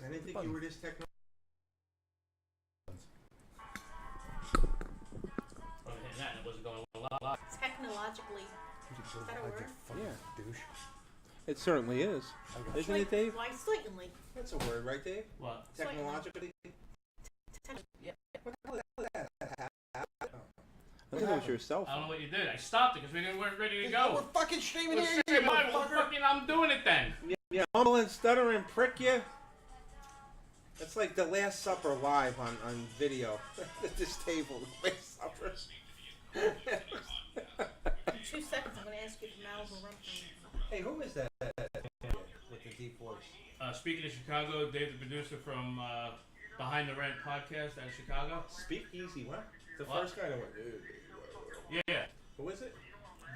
I didn't think you were this technical. It wasn't going a lot. Technologically. Is that a word? Yeah. Douche. It certainly is. Isn't it, Dave? Why slightly? That's a word, right, Dave? What? Technologically? Yeah. What the hell is that? I think it was yourself. I don't know what you did. I stopped it because we weren't ready to go. We're fucking streaming We're here, streaming live. Well, fucking, I'm doing it then. Yeah, mumble and stutter and prick you. That's like the Last Supper live on video. At this table, the Last Supper. 2 seconds, I'm going to ask you for Malibu rum. Hey, who is that with the deep voice? Speaking of Chicago, Dave, the producer from Behind the Rent podcast out of Chicago. Speak easy, what? The What? first guy that went. Yeah. Who is it?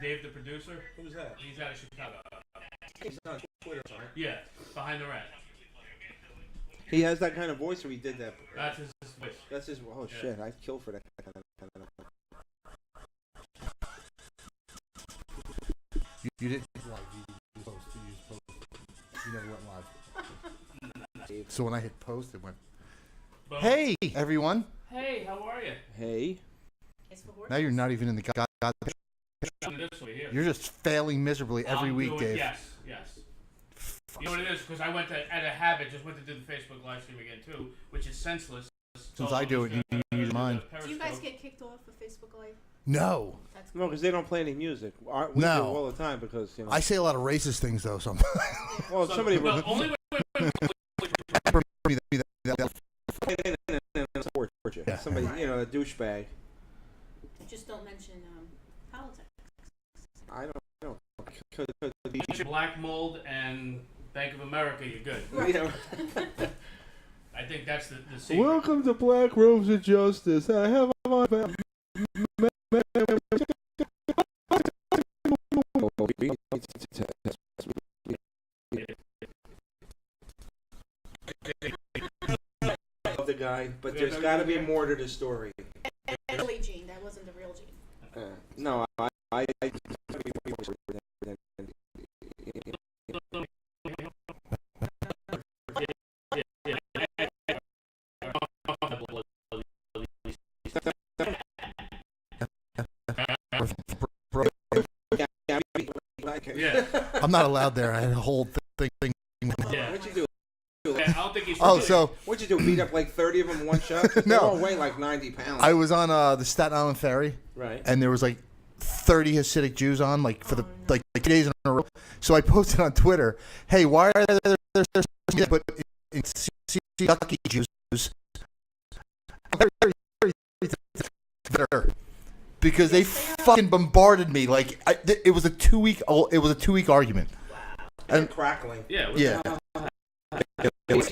Dave, the producer. Who's that? He's out of Chicago. He's on Twitter, right? Yeah, Behind the Rent. He has that kind of voice, or he did that. That's his voice. That's his. Oh Yeah. shit! I'd kill for that kind of. You didn't live. You post. You never went live. So when I hit post, it went. Boom. Hey, everyone! Hey, how are you? Hey. It's for horses. Now you're not even in the god. This way here. You're just failing miserably every week, doing, Dave. Yes. You know what it is? Because I went to, out of habit, just went to do the Facebook live stream again too, which is senseless. Since I do it, you use mine. Do you guys get kicked off of Facebook Live? No. That's No, because they don't play any music. We No. do all the time because you know. I say a lot of racist things though. Sometimes. Well, if somebody. No, only Yeah. Somebody, you know, a douchebag. just don't mention politics. I don't. Cause black mold and Bank of America, you're good. Right. you know. I think that's the secret. Welcome to Black Robes of Justice. I have on. The guy, but there's got to be more to the story. Really, Gene, that wasn't the real Gene. No, I Yeah. I'm not allowed there. I had a whole thing. Yeah. What'd you do? I don't think he's. Oh, so What'd you do? Beat up like 30 of them in one shot? They No. all weigh like 90 pounds. I was on the Staten Island ferry, Right. and there was like 30 Hasidic Jews on, like for the like 2 days in a row. So I posted on Twitter, "Hey, why are there but in Kentucky Jews because they fucking bombarded me like it was a 2 week argument." And crackling. Yeah. Yeah. Yeah.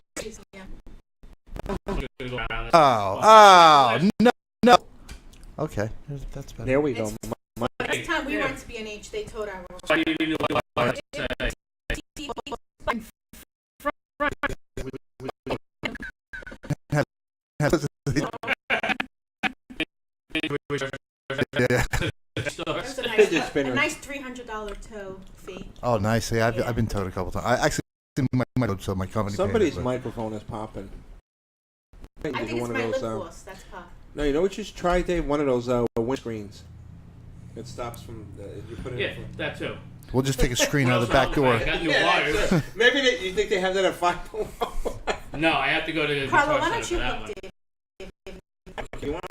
Oh no. Okay, that's better. There we go. Last time we went to B&H, they told our Yeah. There's a nice $300 tow fee. Oh, nice. Yeah, I've been towed a couple times. I actually so my company. Somebody's paid it, microphone is popping. I think it's my lip gloss. That's pop. No, you know what you should try, Dave? One of those windscreens. It stops from. You put it. Yeah, in that too. We'll just take a screen out of the back door. I got new wires. Maybe you think they have that at 5 No, I have to go to the Carlo, guitar why don't center you for that look, one. Dave? You want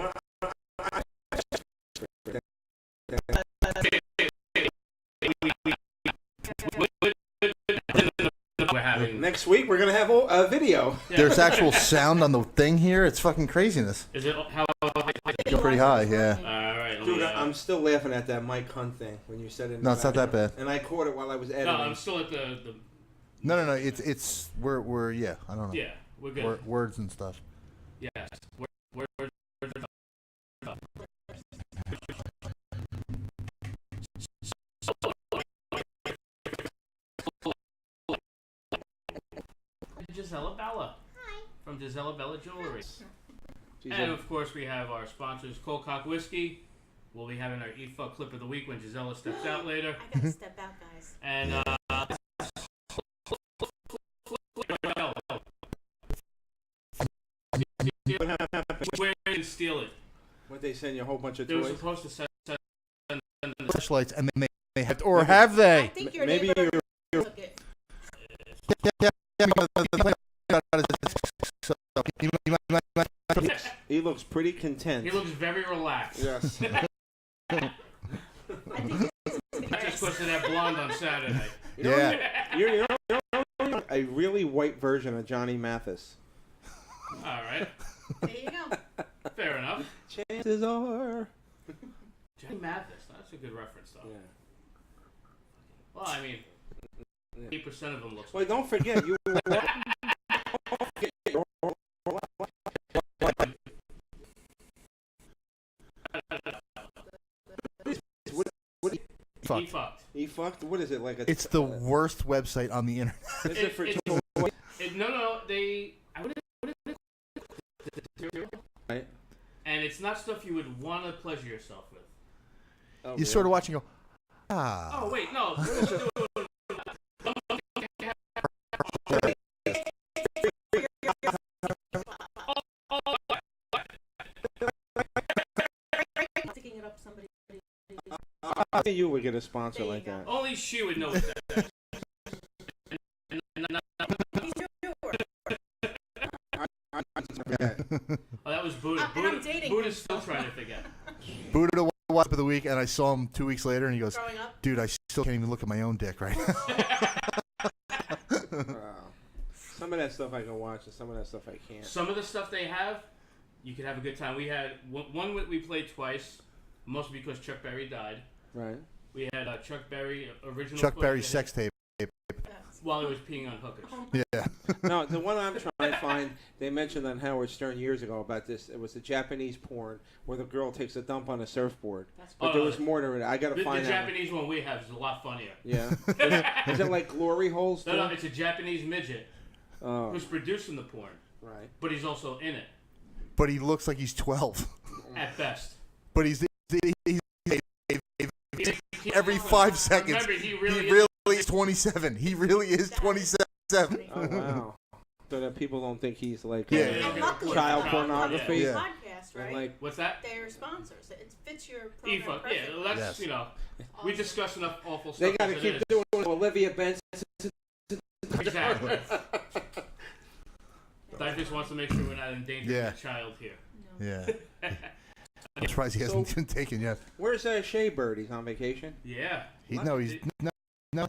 We're having. Next week we're gonna have a video. Yeah. There's actual sound on the thing here. It's fucking craziness. Is it how? Go pretty high, yeah. All right. let Dude, me, I'm still laughing at that Mike Hunt thing when you said it. No, it's not that bad. And I caught it while I was editing. No, I'm still at the. No. It's we're yeah. I don't know. Yeah, we're good. Words and stuff. Yes. We're Gisella Bella. Hi. From Gisella Bella Jewelry. She's And of course we have our sponsors, Cold Cock Whiskey. We'll be having our Eat Fuck clip of the week when Gisella steps out later. I gotta step out, guys. And steal it. Where didn't steal it? What, they send you a whole bunch of They were toys? supposed to send flashlights, and they have, or have they? I think your Maybe neighbor you're- took it. He looks pretty content. He looks very relaxed. Yes. I think Not just because of that blonde on Saturday. Yeah. You're a really white version of Johnny Mathis. All right. there you go. Fair enough. Chances are. Johnny Mathis. That's a good reference, though. Yeah. Well, I mean, 8% of them looks Well, don't forget you. He fucked. He fucked. What is it like? It's the worst website on the internet. Is it for No. They. Right. And it's not stuff you would want to pleasure yourself with. Oh, You sort of watch and go, ah. Oh wait, no. Sticking it up somebody. I think you would get a sponsor There you like go. that. Only she would know what that is. Oh, that was Buddha. And I'm dating Buddha's him, still so. trying to forget. Buddha the wife of the week, and I saw him 2 weeks later, and he goes, Growing up. dude, I still can't even look at my own dick right now. Wow. Some of that stuff I can watch, and some of that stuff I can't. Some of the stuff they have, you could have a good time. We had one we played twice, mostly because Chuck Berry died. Right. We had Chuck Berry original. Chuck footage Berry's of sex him tape. while he was peeing on hookers. Yeah. No, the one I'm trying to find, they mentioned on Howard Stern years ago about this. It was the Japanese porn where the girl takes a dump on a surfboard. But there was more to it. I gotta The find that. Japanese one we have is a lot funnier. Yeah. Is it like glory holes? No, too? it's a Japanese midget Oh, who's producing the porn, right. but he's also in it But he looks like he's 12. at best. But he's every 5 seconds. Remember, he really is 27. He really is 27. Oh wow. So that people don't think he's like Yeah. And luckily, child for pornography. this Yeah. podcast, And right? like What's that? They're sponsors. It fits your program EFA. perfectly. Yeah, that's Yes. you know, we discuss enough awful stuff. they gotta as it keep is. doing it. Olivia Benson. Exactly. I just wants to make sure we're not endangering Yeah. the child here. Yeah. I'm surprised he hasn't been taken yet. Where's Shea Bird? He's on vacation. Yeah. He's no.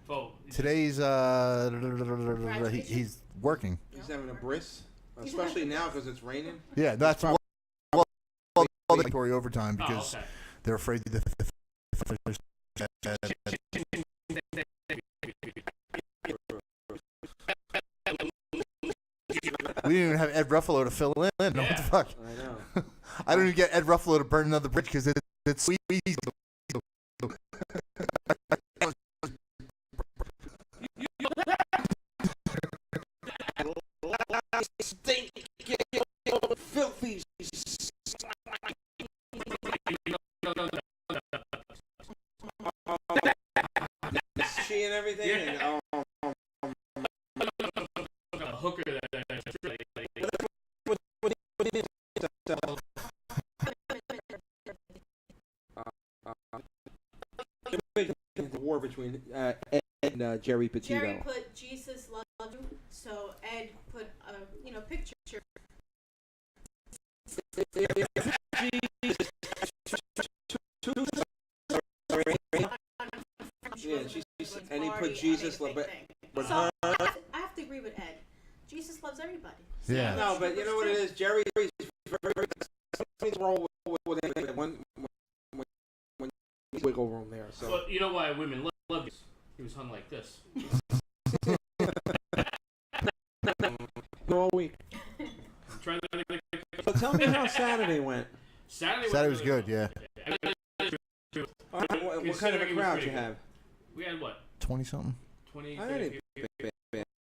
Oh, Today's he's working. He's having a bris, especially now because it's raining. Yeah, that's well, mandatory overtime because okay. they're afraid the we didn't even have Ed Ruffalo to fill in. What the fuck? I know. I don't even get Ed Ruffalo to burn another bridge because it's sweet. Stink, filthy. She and everything. Yeah. And, A hooker that the war between Ed and Jerry Petito. Jerry put Jesus loved you, so Ed put a picture. Yeah, and he put Jesus love it. But So I have to agree with Ed. Jesus loves everybody. So Yeah. no, but you know what it is? Jerry's very roll with him when wiggle room there. So Well, you know why women love you? He was hung like this. all week. I'm trying to So tell me how Saturday went. Saturday was good, yeah. What kind of a crowd you have? We had what? 20 something. 20, I 30 didn't- people.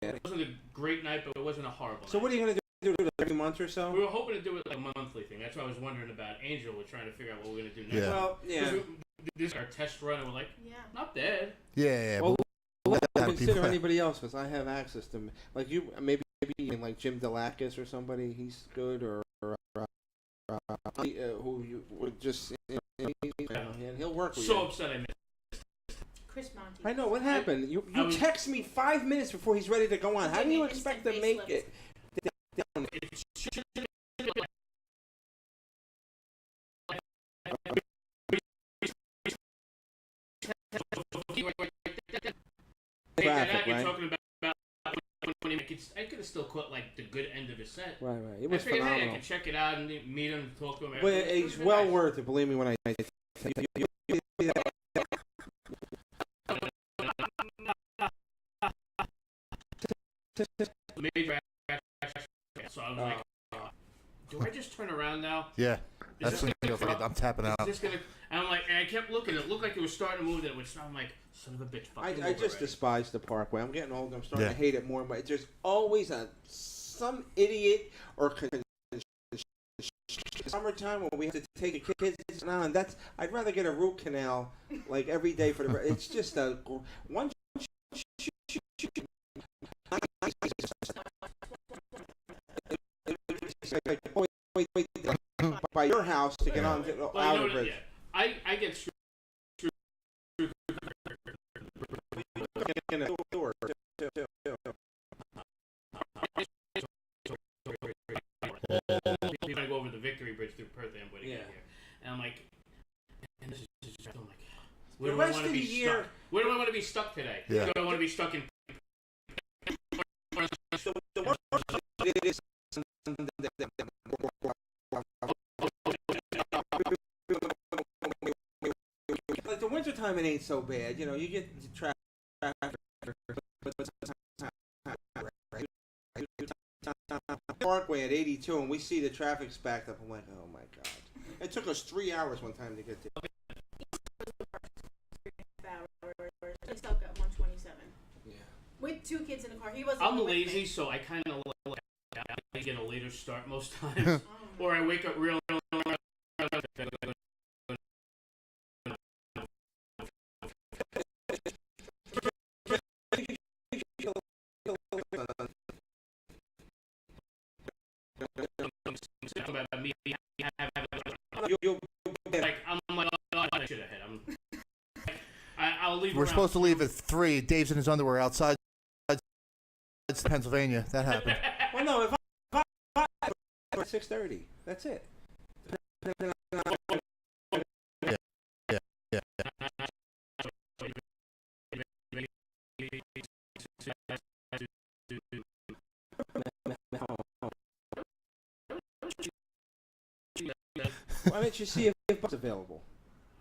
It wasn't a great night, but it wasn't a horrible So night. what are you gonna do every month or so? We were hoping to do it like a monthly thing. That's what I was wondering about. Angel was trying to figure out what we're going to do next. Yeah. Well, yeah. This is our test run, and we're like, Yeah. not bad. Yeah. Well, but consider people- anybody else because I have access to like you. Maybe like Jim Delakis or somebody. He's good or who you would just, and he'll work with you. So upset I missed. Chris Monty. I know what happened. You text me 5 minutes before he's ready to go on. How do you expect to make it? Traffic, right? Talking about I could have still caught like the good end of his set. Right. It was phenomenal. Hey, I could check it out and meet him, talk to him. But it's well worth it. Believe me when I tell you. So I was like, do I just turn around now? Yeah. That's when it feels like I'm tapping out. And I'm like, and I kept looking. It looked like it was starting to move. Then it would stop. I'm like, son of a bitch. I just despise the Parkway. I'm getting old. I'm starting to hate it more. But there's always some idiot or summertime when we have to take the kids on. I'd rather get a root canal like every day for the. It's just one. By your house to get on the outer bridge. Yeah. I get screwed. In a door. We're gonna go over the Victory Bridge through Perth and Woody here, and I'm like, and this is just, I'm like, where do I want to be stuck? Where do I want to be stuck today? Yeah. Do I want to be stuck in? The worst it is. Like the wintertime, it ain't so bad. You know, you get traffic. Parkway at 82, and we see the traffic's backed up. I'm like, oh my god! It took us 3 hours one time to get there. Stuck at 127. Yeah. With 2 kids in the car. He wasn't. I'm lazy, so I kind of I get a later start most times, or I wake up real. I'll leave. We're supposed to leave at 3. Dave's in his underwear outside Pennsylvania. That happened. Well, no, if I 6:30, that's it. Yeah. Why don't you see if it's available?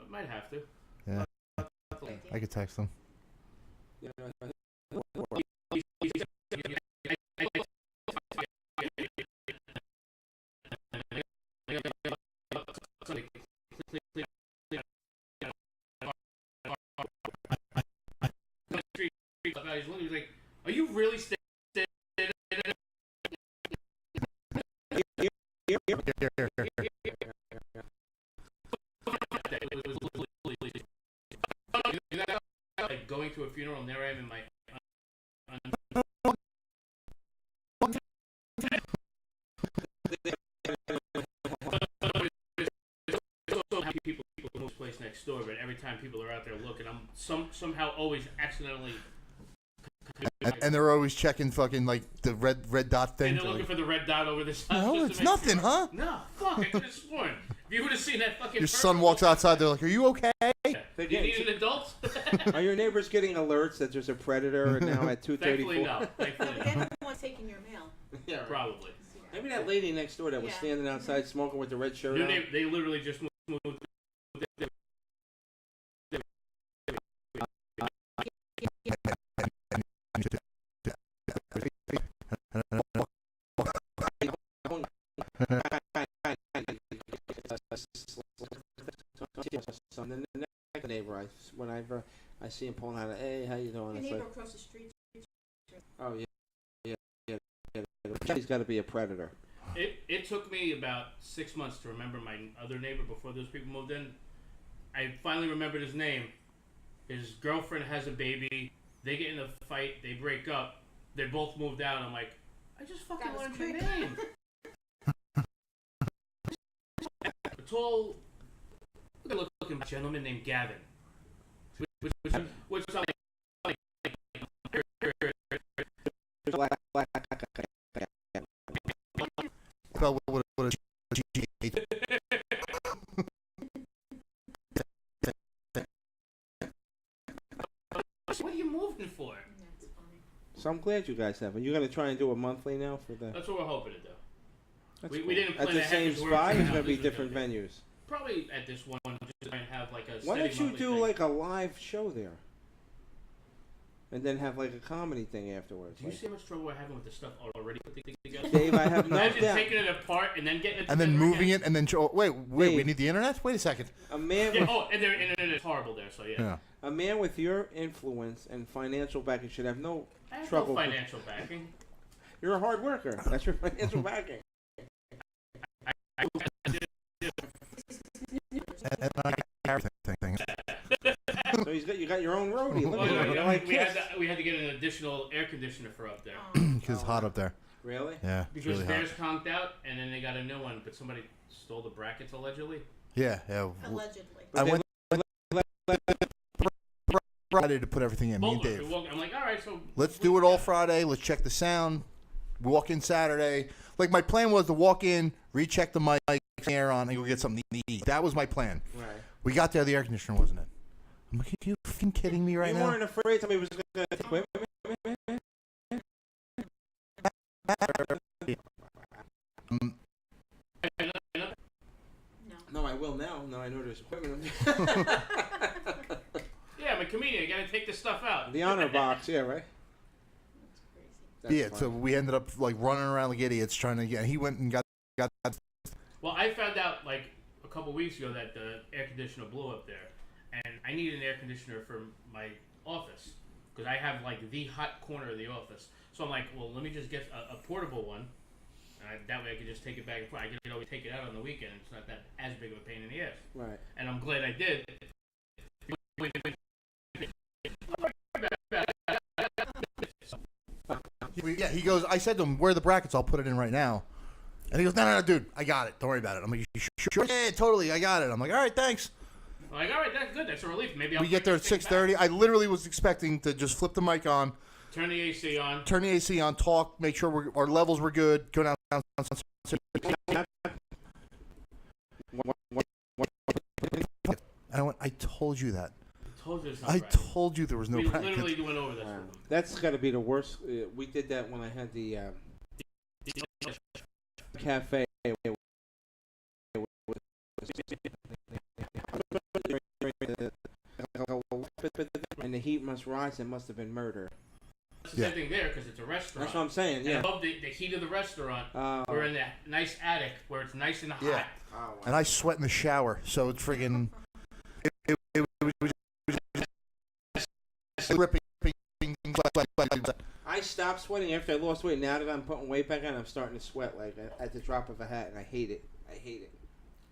I might have to. Yeah. I could text them. He's like, are you really staying? Like going to a funeral, and there I am in my. People in this place next door, but every time people are out there looking, I'm somehow always accidentally. And they're always checking fucking like the red dot thing. And they're looking for the red dot over this house. No, it's nothing, huh? No, fuck, I could have sworn. If you would have seen that fucking. Your son walks outside. They're like, "Are you okay?" Do you need an adult? Are your neighbors getting alerts that there's a predator now at 2:34? Thankfully, no. Thankfully, no. They're the ones taking your mail. Yeah, right. Probably. Maybe that lady next door that was standing outside smoking with the red shirt on. They literally just moved. The next neighbor, whenever I see him pulling out, hey, how you doing? The It's neighbor like, across the street. oh yeah. He's got to be a predator. It took me about 6 months to remember my other neighbor before those people moved in. I finally remembered his name. His girlfriend has a baby. They get in a fight. They break up. They both moved out. I'm like, I just fucking learned your name. tall, good-looking gentleman named Gavin. Which like what are you moving for? That's funny. So I'm glad you guys have it. You're gonna try and do it monthly now for the. That's what we're hoping to do. That's We didn't plan at the ahead same 'cause we're spot. working It's out gonna be this was different gonna venues. Probably at this one, just try and have like a. Why steady don't you monthly do thing. like a live show there, and then have like a comedy thing afterwards? Do you Like, see how much trouble we're having with the stuff already put together? Dave, I have no Imagine doubt. taking it apart and then getting it And then together moving again. it, and then wait, we Dave. need the internet. Wait a second. A man Yeah, with oh, and their internet is horrible there, so yeah. Yeah. a man with your influence and financial backing should have no I have trouble. no financial backing. You're a hard worker. That's your financial backing. And I things. So you got your own roadie. Look Well, at no, you. you You're know, like we had Kiss. to get an additional air conditioner for up there Because it's hot up there. Really? Yeah. It's because really theirs hot. conked out, and then they got a new one, but somebody stole the brackets allegedly. Yeah. Allegedly. I But went Friday to put everything in. Me and Both. Dave. I'm like, all right, so Let's do it all Friday. Let's check the sound. We walk in Saturday. Like, my plan was to walk in, recheck the mic, air on, and go get something to eat. That was my plan. Right. We got there, the air conditioner wasn't in. I'm like, are you fucking kidding me right you now? weren't afraid somebody was going to take equipment? No, I will now. Now I know there's equipment. yeah, I'm a comedian. I gotta take this stuff out. The honor box, yeah, right? That's crazy. That's Yeah, so fine. we ended up, like, running around like idiots trying to get... He went and got Well, I found out like a couple weeks ago that the air conditioner blew up there, and I need an air conditioner for my office because I have like the hot corner of the office. So I'm like, well, let me just get a portable one. That way I can just take it back and forth. I can always take it out on the weekend. It's not that as big of a pain in the ass. Right. And I'm glad I did. Yeah, he goes, I said to him, where are the brackets? I'll put it in right now. And he goes, no, dude, I got it. Don't worry about it. I'm like, you sure? Yeah, totally, I got it. I'm like, all right, thanks. I'm like, all right, that's good. That's a relief. Maybe I'll We get there at 6:30. I literally was expecting to just flip the mic on, turn the AC on. turn the AC on, talk, make sure our levels were good, go down. And I went, I told you that. Told you it's not I right. told you there was no We brackets. literally went over this Wow. with them. That's got to be the worst. We did that when I had the cafe. And the heat must rise. It must have been murder. That's the same thing there because it's a restaurant. That's what I'm saying. And Yeah. above the heat of the restaurant, Oh. we're in that nice attic where it's nice and hot. Yeah. Oh, wow. And I sweat in the shower, so it's friggin' it was ripping. I stopped sweating after I lost weight. Now that I'm putting weight back on, I'm starting to sweat like at the drop of a hat, and I hate it. I hate it.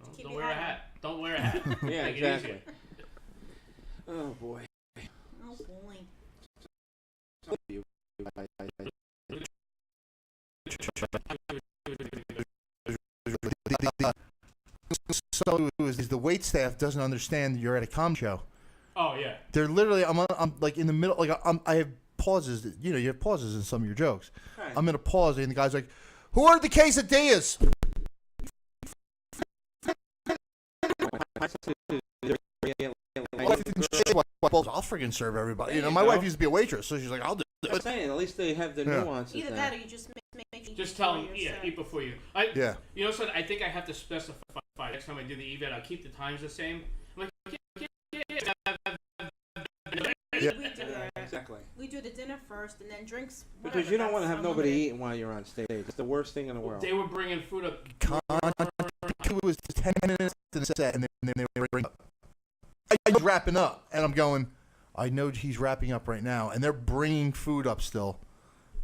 Well, Keep don't your wear a hat on. hat. Don't wear a hat. Yeah, Make it exactly. easier. Oh boy. Oh boy. So is the wait staff doesn't understand you're at a com show. Oh yeah. They're literally I'm like in the middle, like I have pauses. You know, you have pauses in some of your jokes. Right. I'm in a pause, and the guy's like, "Who ordered the quesadillas?" I'll friggin' serve everybody. There You know, you my go. wife used to be a waitress, so she's like, "I'll do I'm it." saying, at least they have the Yeah. nuances. Either now. that or you just make it Just tell them, for yeah, yourself. eat before you. Yeah. You know what? I think I have to specify next time I do the event. I'll keep the times the same. I'm like, We do that. Exactly. We do the dinner first and then drinks. Because whatever, you don't want to that's have nobody unlimited. eating while you're on stage. It's the worst thing in the world. they were bringing food up. It was 10 minutes to the set, and then they were bringing up. I was wrapping up, and I'm going, I know he's wrapping up right now, and they're bringing food up still.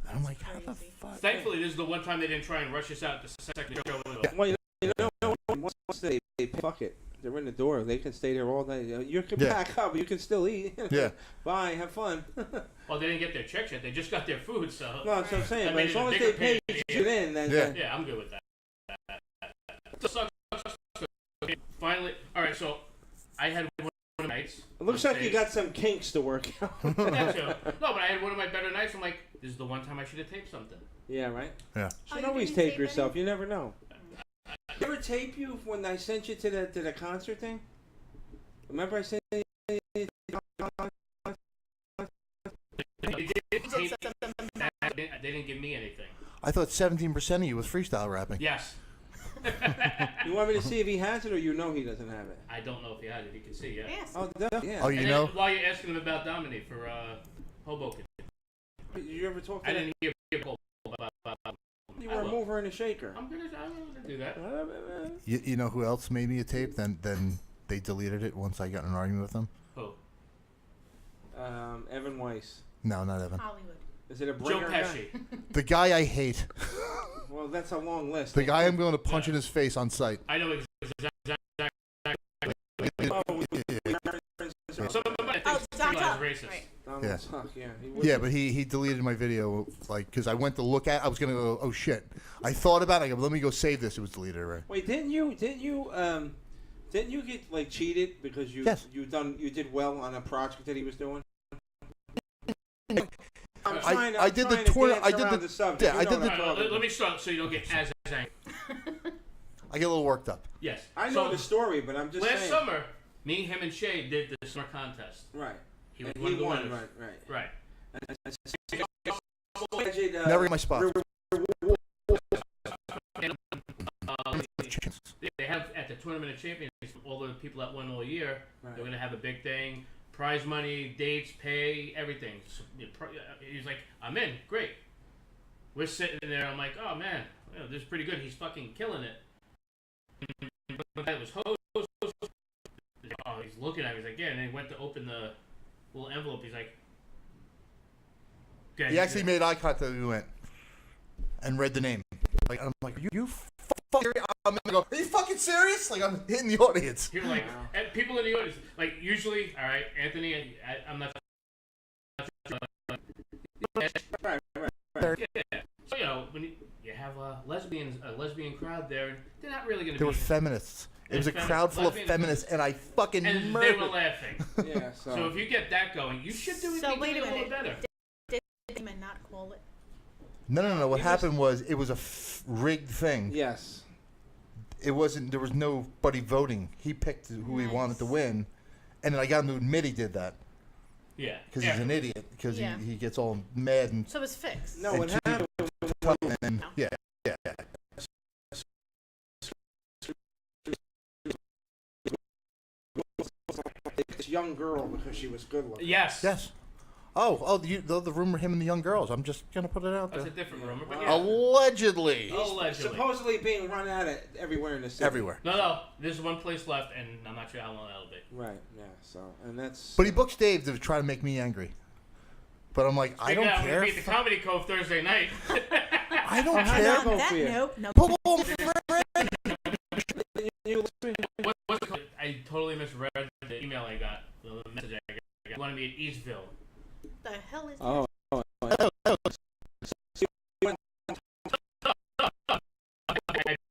And I'm like, how the Crazy. fuck? Thankfully, this is the one time they didn't try and rush us out the second show. Well, you know, once they fuck it, they're in the door. They can stay there all day. You can Yeah. pack up. You can still eat. Yeah. Bye. Have fun. Well, they didn't get their checks yet. They just got their food, so. No, that's what I'm saying. That But made as it a long as bigger they pay pain in the you in, then Yeah. Yeah, I'm good with that. It sucks finally, all right. So I had one of my nights. It looks like you got some kinks to work out. Yeah, so, no, but I had one of my better nights. I'm like, this is the one time I should have taped something. Yeah, right? Yeah. You should you always didn't tape tape yourself. You never know. You ever tape you when I sent you to the concert thing? Remember I sent you? They didn't give me anything. I thought 17% of you was freestyle rapping. Yes. You want me to see if he has it, or you know he doesn't have it? I don't know if he has it. You can see, yeah. Yes. Oh, yeah. Oh, you And know? then, while you're asking him about Dominique for Hoboken, Did you ever talk to I him? didn't hear about. You were a mover and a shaker. I'm gonna do that. You know who else made me a tape? Then they deleted it once I got in an argument with them. Who? Evan Weiss. No, not Evan. Hollywood. Is it a Joe bringer Pesci. The guy I hate. Well, that's a long list. The guy I'm going to punch in his face on sight. I know exactly. Some of them I think Doc realize Tuck. racist. Right. Donald Yeah. Tuck, yeah. Yeah, but he deleted my video, like, because I went to look at. I was gonna go, oh shit. I thought about it. I go, let me go save this. It was deleted already. Wait, didn't you get like cheated because you Yes. you did well on a project that he was doing? I did the tournament. I did the subject. yeah. I did All right, the. let me start so you don't get as angry. I get a little worked up. Yes. I know So, the story, but I'm just last saying. summer, me, him, and Shay did the summer contest. Right. He was And one of the won, winners. right. Never get my spot. They have at the Tournament of Champions, all the people that won all year, Right. they're going to have a big thing. Prize money, dates, pay, everything. So, he's like, I'm in. Great. We're sitting there. I'm like, oh, man, this is pretty good. He's fucking killing it. That was host. Oh, he's looking at me. He's like, yeah. And then he went to open the little envelope. He's like, okay. He actually made eye contact when we went and read the name. Like I'm like, you fucking serious? I'm gonna go. Are you fucking serious? Like I'm hitting the audience. You're like, and people in the audience, like usually, all right, Anthony, I'm not. Right. Yeah. So when you have a lesbian crowd there, they're not really going to be. They were feminists. It was a crowd full of feminists, and I fucking and murdered. they were laughing. Yeah. So if you get that going, you should do it. So be wait a doing a minute. little better. Did and not call it? No. What happened was it was a rigged thing. Yes. It wasn't. There was nobody voting. He picked who he wanted to win, and then I got him to admit he did that Yeah. because he's an idiot. Because Yeah. he gets all mad and So it's fixed. No, And what two- happened? tough, and yeah. This young girl because she was good looking. Yes. Yes. The rumor him and the young girls. I'm just gonna put it out That's a there. different rumor, but yeah. Allegedly. Allegedly. Supposedly being run at it everywhere in the city. Everywhere. No. There's one place left, and I'm not sure how long that'll be. Right. Yeah. So and that's. But he books Dave to try to make me angry. But I'm like, I don't Figure out care. We meet the Comedy Cove Thursday night. I don't how'd care. that go On that for you? note, no. What's the code? I totally misread the email I got, the message I got. You wanted me at Eastville. The hell is Oh. I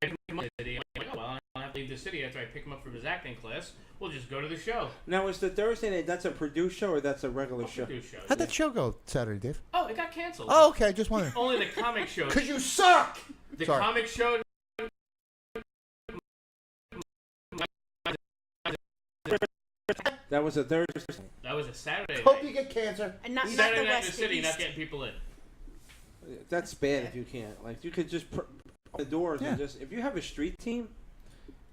picked him up the city. I'm like, oh, well, I don't have to leave the city after I pick him up from his acting class. We'll just go to the show. Now is the Thursday night? That's a produced show or that's a regular show? Do shows. How'd that show go Saturday, Dave? Oh, it got canceled. Oh, okay. Just wondering. Only the comic show. Cause you suck. The Sorry. comic show. That was a Thursday. That was a Saturday Hope night. you get cancer. And not the Saturday night in West, the city, the not East. getting people in. That's bad if you can't. Like you could just open the doors Yeah. and just if you have a street team,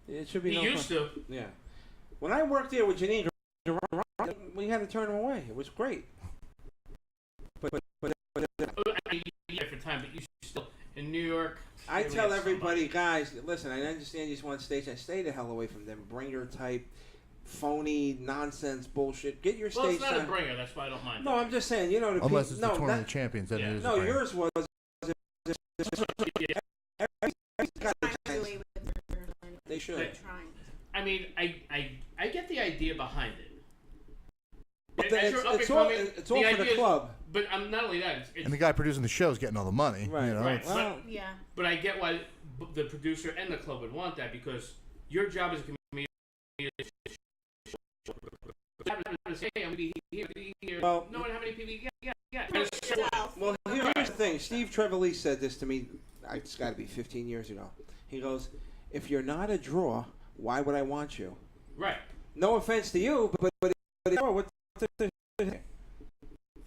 it should be He no used fun. to. Yeah. When I worked there with Janine, we had to turn them away. It was great. But I mean, you for time, but you still in New York. I maybe tell it's everybody, somebody. guys, listen, I understand you just want stage. I stay the hell away from them. Bringer type, phony, nonsense bullshit. Get your Well, stage it's not a time. bringer. That's why I don't mind. No, I'm just saying, you know, the Unless people, it's the no, tournament of that, champions, then Yeah. it is. no, a bringer. yours was. They should. But- Trying. I mean, I get the idea behind it. But As it's, you're up it's and all, coming, it's all for the idea is- club. But I'm not only that. It's And the guy producing the show is getting all the money. Right, You know? right. it's- Well, Yeah. But I get why the producer and the club would want that because your job as a Hey, I'm gonna be here. Well, no one how many people? Yeah. Well, here's the thing. Steve Trevelise said this to me. It's got to be 15 years ago. He goes, "If you're not a draw, why would I want you?" Right. No offense to you, but what the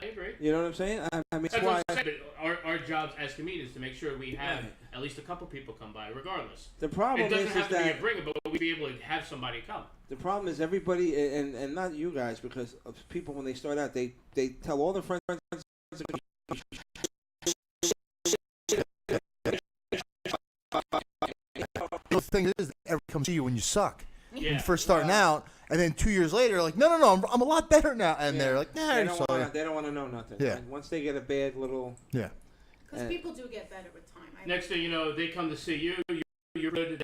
I agree. You know what I'm saying? I mean, That's what I'm saying. Our jobs as comedians is to make sure we have at least a couple people come by, regardless. The problem it doesn't is have to that be a bringer, but we be able to have somebody come. the problem is everybody, and not you guys, because of people when they start out, they tell all their friends. The thing is, everyone comes to you when you suck. Yeah. When you're first starting out, and then 2 years later, like, no, I'm a lot better now. And they're like, nah, they don't want to know nothing. Yeah. And once they get a bad little. Yeah. Because people do get better with time. Next thing you know, they come to see you. You're good.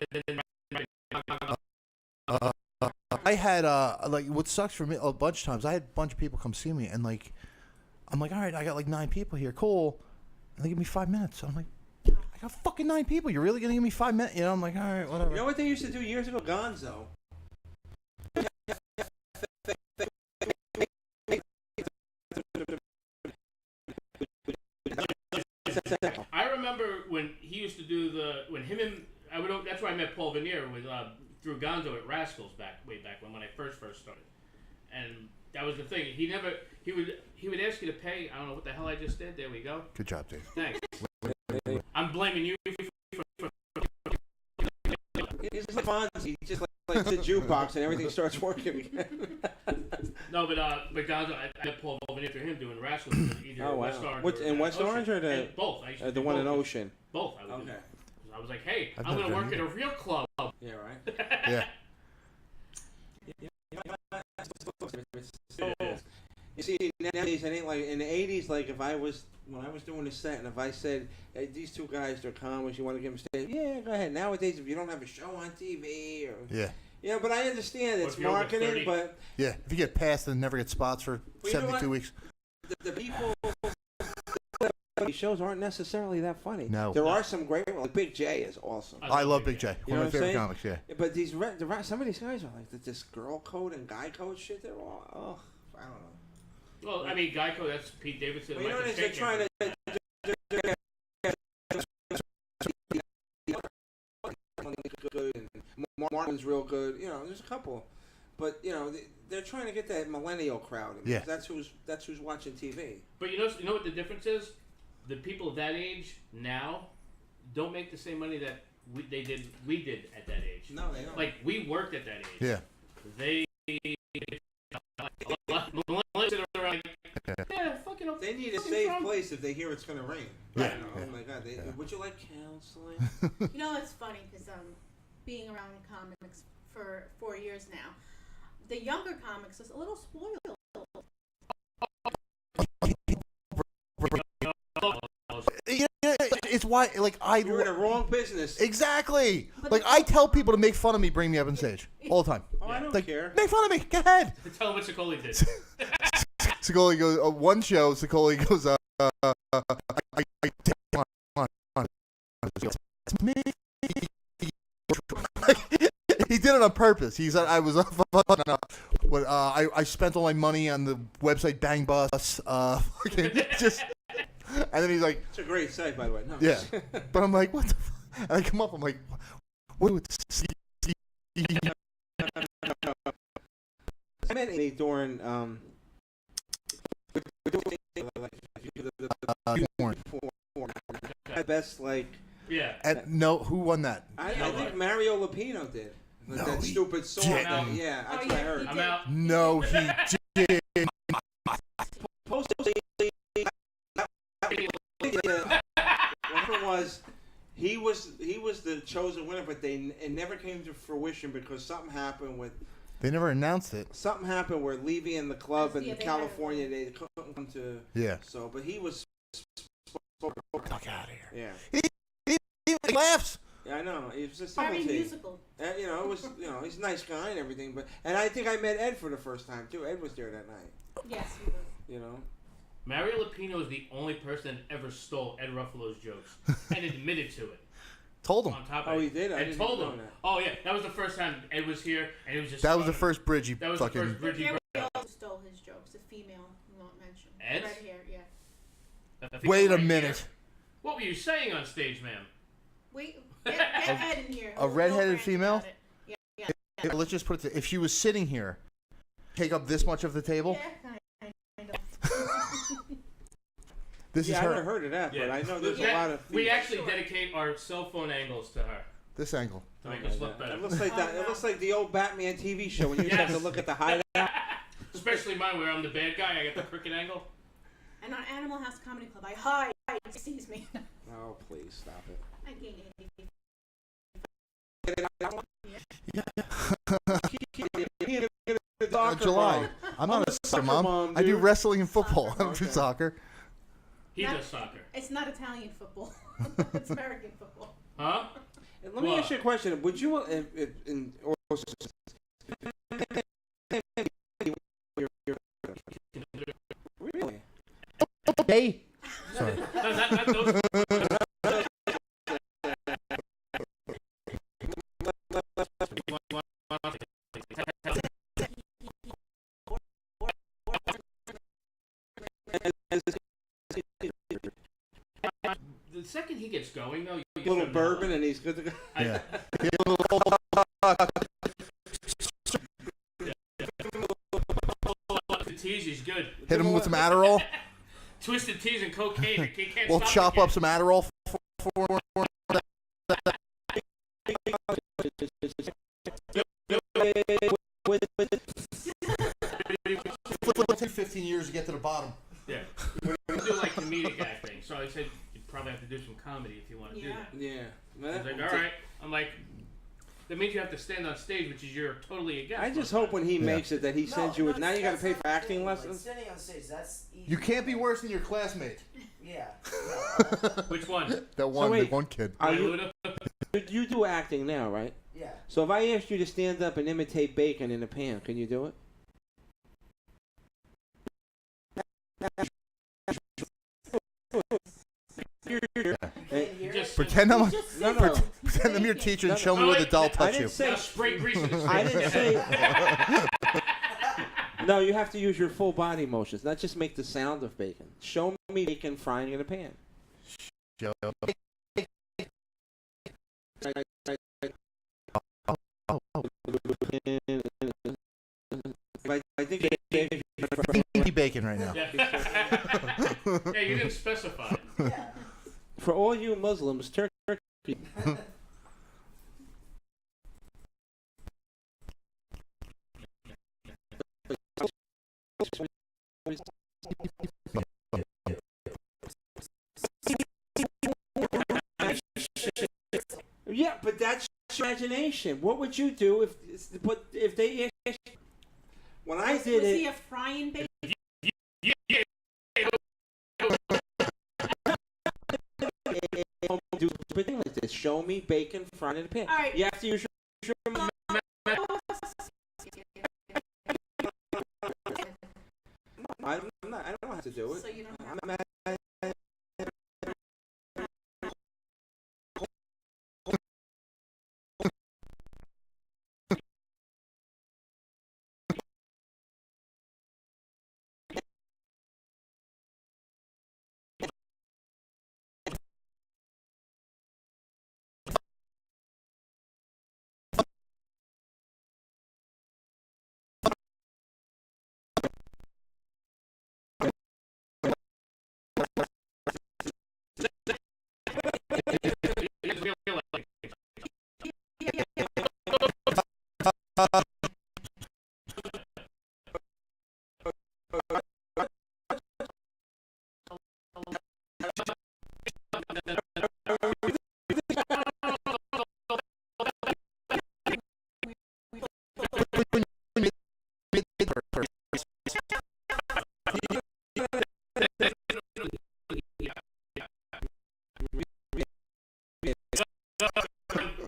I had like what sucks for me a bunch of times. I had a bunch of people come see me, and like, I'm like, all right, I got like 9 people here, cool, and they give me 5 minutes. I'm like, I got fucking 9 people. You're really gonna give me 5 minutes? You know, I'm like, all right, whatever. You know what they used to do years ago? Gonzo. I remember when he used to do that's where I met Paul Veneer with through Gonzo at Rascals way back when I first started, and that was the thing. He would ask you to pay. I don't know what the hell I just did. There we go. Good job, Dave. Thanks. I'm blaming you. He's like Fonzie, just like the jukebox, and everything starts working again. No, but Gonzo, I met Paul Veneer for him doing Rascals either West Orange. What's in West Orange or both? I used to the one in Ocean? Both. I was like, hey, I'm going to work at a real club. Yeah, right. Yeah. You see, nowadays it ain't like in the '80s. Like when I was doing a set, and if I said, hey, "These two guys, they're comics, you want to give them stage?" Yeah, go ahead. Nowadays, if you don't have a show on TV, or but I understand it's marketing, but if you get passed and never get spots for 72 weeks, the people. These shows aren't necessarily that funny. No. There are some great ones. Like Big J is awesome. I love Big J. You One know of my favorite comics, yeah. But some of these guys are like this girl code and guy code shit. They're all, I don't know. Well, I mean, Geico, that's Pete Davidson. Well, you know what they're trying to. Good and Martin's real good. You know, there's a couple, but you know they're trying to get that millennial crowd. Yeah. That's who's watching TV. But you know what the difference is? The people of that age now don't make the same money that we did at that age. No, they don't. Like we worked at that age. Yeah. They fucking. They need a safe place if they hear it's gonna rain. Yeah. Oh my God. Would you like counseling? You know, it's funny because being around comics for 4 years now, the younger comics is a little spoiled. It's why, like, You're in the wrong business. Exactly. Like, I tell people to make fun of me, bring me up on stage all the time. Oh, I don't like, care. Make fun of me. Go ahead. Tell them what Sicoli did. Sicoli goes, one show, Sicoli goes, he did it on purpose. He said I was I spent all my money on the website Bang Bus. Just, and then he's like, it's a great site, by the way. No. Yeah, but I'm like, what the fuck? And I come up, I'm like, what with I met Amy during best Yeah. And no, who won that? I think Mario Lapino did. No, that he stupid song. didn't. Yeah, that's what I heard. I'm out. No, he did. What it was, he was the chosen winner, but it never came to fruition because something happened with. They never announced it. Something happened where Levy and the club in they California they couldn't come to. Yeah. So, but he was. Fuck out of here. Yeah. He laughs. Yeah, I know. It was just Very musical. And, it was, he's a nice guy and everything, and I think I met Ed for the first time too. Ed was there that night. Yes, he was. Mario Lapino is the only person that ever stole Ed Ruffalo's jokes and admitted to it. Told him. On top of Oh, he did? I I didn't told know him. that. Oh, yeah. That was the first time Ed was here, and it was just... That was the first bridge he That was fucking... the first bridge he broke out. Ed? Red hair, yeah. Wait a Red minute. hair? What were you saying on stage, ma'am? Wait, get Ed in here. A redheaded Go female? about it. Yeah. Okay, let's just put it. If she was sitting here, take up this much of the table. Yeah, kind of. This is I her. never heard of that, but I know there's a Yeah, lot of. we actually dedicate our cell phone angles to her This angle. to make us look better. It looks like that. It looks like the old Batman TV show when you just have to look at the hideout. Especially mine, where I'm the bad guy. I get the crooked angle. And on Animal House Comedy Club, I hide. He sees me. Oh, please stop it. I gained 80. July. I'm not a soccer mom. I do wrestling and football. I don't do soccer. He does soccer. It's not Italian football. It's American football. Huh? And let me ask you a question. Would you, really? Hey. Sorry. Not those. The second he gets going, though, you A little bourbon and he's good to go. Yeah. Twisted teas, he's good. Hit him with some Adderall. Twisted teas and cocaine. He can't We'll stop chop the up some Adderall for It'll take 15 years to get to the bottom. Yeah. We do like comedic acting, so I said you'd probably have to do some comedy if you want to do that. Yeah. I was like, all right. I'm like, that means you have to stand on stage, which is you're totally against. I just hope when he makes it that he sends you. Now you got to pay for acting lessons. Standing on stage, that's easy. You can't be worse than your classmate. Yeah. Which one? That one, wait. the one kid. Are Ray you, Liotta? you do acting now, right? Yeah. So if I asked you to stand up and imitate bacon in a pan, can you do it? Just Pretend I'm No. pretend I'm your teacher and show me No, where the doll I touch didn't you. say. now spray grease in his face. I didn't say. No, you have to use your full body motions, not just make the sound of bacon. Show me bacon frying in a pan. I think Eating bacon right now. Yeah. Yeah, you didn't specify. for all you Muslims, turkey. Yeah, but that's imagination. What would you do if they asked? When I did Was it, he a frying bacon? do stupid thing like this. Show me bacon frying in a pan. All right. You have to use your I don't have to do it. So you don't have I'm not-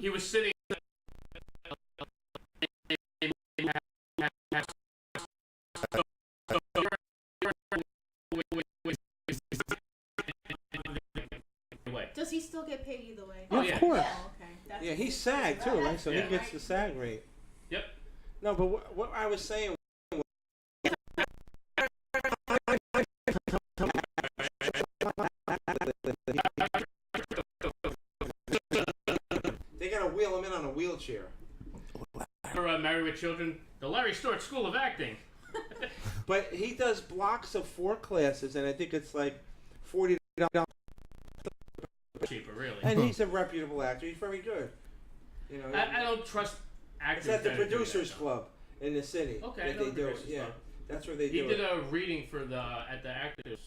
He was sitting. Does he still get paid either way? Oh, yeah. Of course. Oh, okay. That's Yeah, he's SAG too, right? So Yeah. he gets the SAG rate. Yep. No, but what I was saying wheel him in on a wheelchair. For Married with Children, the Larry Stewart School of Acting. But he does blocks of 4 classes, and I think it's like $40. Cheaper, really. And he's a reputable actor. He's very good. You know, I don't trust actors. it's at the that are doing Producers that, Club in the city. Okay, that I know they the do it. Producers Yeah, Club. that's where they He do did it. a reading for at the Actors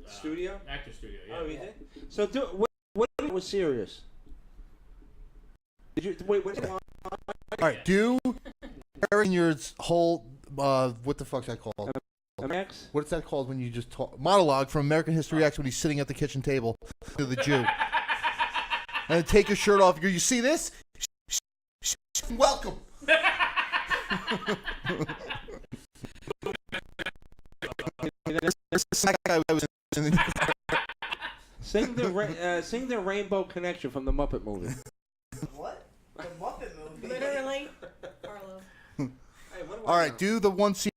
Studio? Actor Studio, yeah. Oh, he did. So what was serious? Did you wait? What's All right, do Eric your whole what the fuck's that called? Max? What's that called when you just talk monologue from American History X when he's sitting at the kitchen table to the Jew, and then take your shirt off. You see this? Welcome. Sing the Rainbow Connection from the Muppet movie. What? The Muppet movie? Literally, Carlo. Hey, what do I All right, know? do the one scene.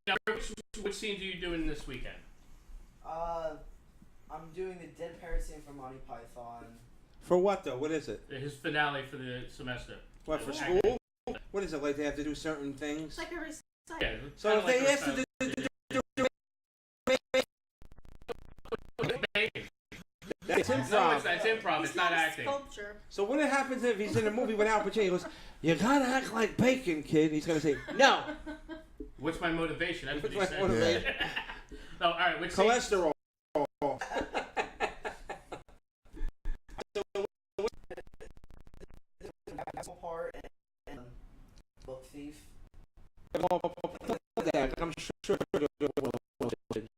Now, which scenes are you doing this weekend? I'm doing the Dead Parrot scene from Monty Python. For what though? What is it? His finale for the semester. What for Acting. school? What is it like? They have to do certain things. It's like a recital. Yeah, So if kinda they like asked you to Bacon. that's No, improv. that's improv. He's It's not a acting. sculpture. So what happens if he's in a movie with Al Pacino? He goes, "You gotta act like bacon, kid." He's gonna say, "No." What's my motivation? That's what What's he my said. motivation? No, all right. Which scene? Cholesterol. Part and Book Thief. I'm sure.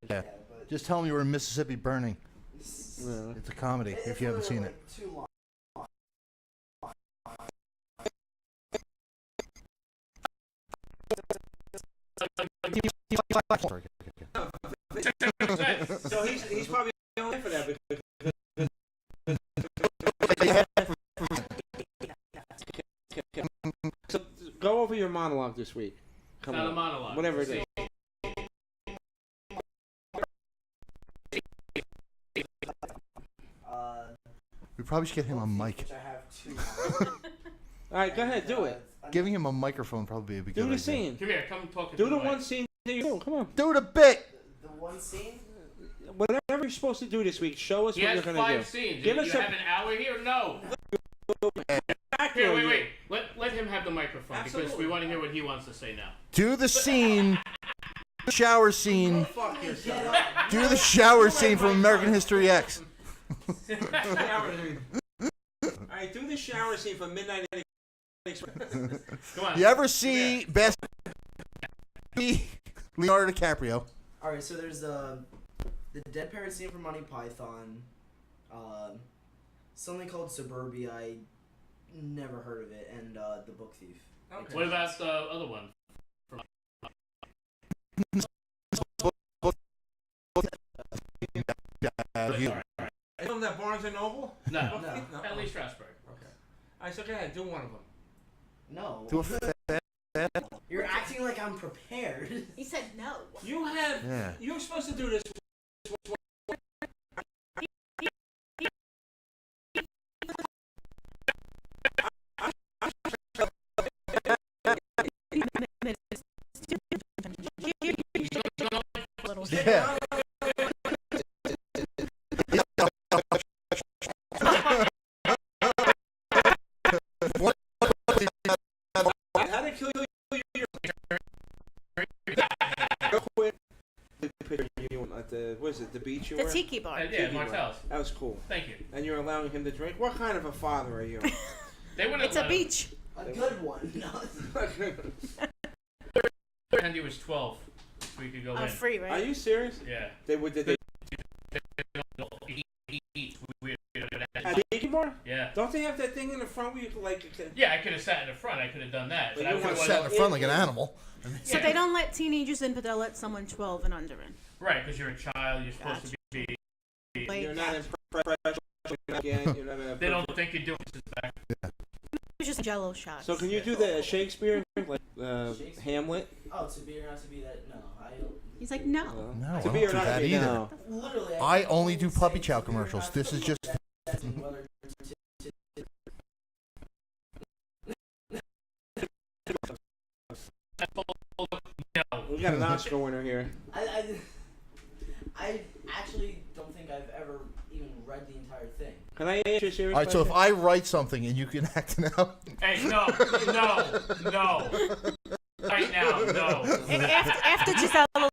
Yeah. But Just tell him you were in Mississippi Burning. it's It's a comedy if you haven't seen it. Too long. So he's probably only for that. So go over your monologue this week. It's not a monologue. Whatever it See, is. We probably should get him a Book mic. Thief, which I have 2 All right, go ahead, do it. Giving him a microphone probably would be good. Do the idea. scene. Come here. Come talk to Do the the mic. one scene that you do. Come on. Do the bit. The one scene? Whatever you're supposed to do this week, show us He what has you're going to do. 5 scenes. Give you us you a- have an hour here? No. Here, wait. Let him have the microphone because Absolutely. we want to hear what he wants to say now. Do the scene. Shower scene. Fuck yourself. Do the shower scene from American History X. All right, do the shower scene from Midnight Express. Come on. You ever see Best Leonardo DiCaprio? Alright, so there's the Dead Parrot scene from Monty Python. Something called Suburbia. I never heard of it. And the Book Thief. What about the other one? From that Barnes and Noble? No. No. At Lee Strasberg. Okay. All right, so go ahead, do one of them. No. Do a You're acting like I'm prepared. He said no. You have. Yeah. You're supposed to do this. Yeah. How to kill your. Real quick. The picture you at the what is it? The beach you The were? tiki bar. Yeah, Martell's. That was cool. Thank you. And you're allowing him to drink. What kind of a father are you? They wouldn't It's a let him. beach. A good one. No. Andy was 12, so we could go in. Free, Are right? you serious? Yeah. They would. Did they at the tiki bar? Yeah. Don't they have that thing in the front where you can like? Yeah, I could have sat in the front. I could have done that. But But I you would wanna have Sat in the front like an animal. So Yeah. they don't let teenagers in, but they'll let someone 12 and under in. Right, because you're a child. You're supposed to be. Like, You're not impressed. You're not a They don't think you're doing this back. it's just Jello shots. So can you do the Shakespeare like Hamlet? Oh, to be or not to be that? No, I. He's like, no. No, I To don't be do or not to that be, either. no. Literally, I only do say puppy to chow your commercials. This is just. whether We got an Oscar winner here. I actually don't think I've ever even read the entire thing. Can I answer a serious All right, so if question? I write something and you can act it out. Hey, no. Right now, no. After Gisella,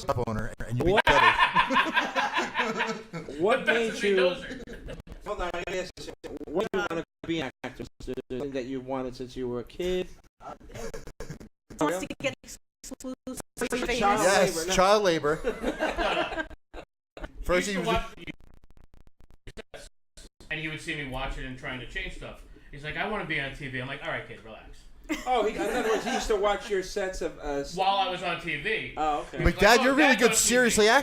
Stop on her and you be better. What made you? Those are- Hold on, I guess. What do you want to be an actor? The thing that you wanted since you were a kid? wants to get exclusive. Child Yes, labor, no. child labor. First He he used was. to watch, and he would see me watching and trying to change stuff. He's like, I want to be on TV. I'm like, all right, kid, relax. Oh, in other words, he used to watch your sets of. While I was on TV, Oh, okay. But Dad, oh, you're really Dad's good, on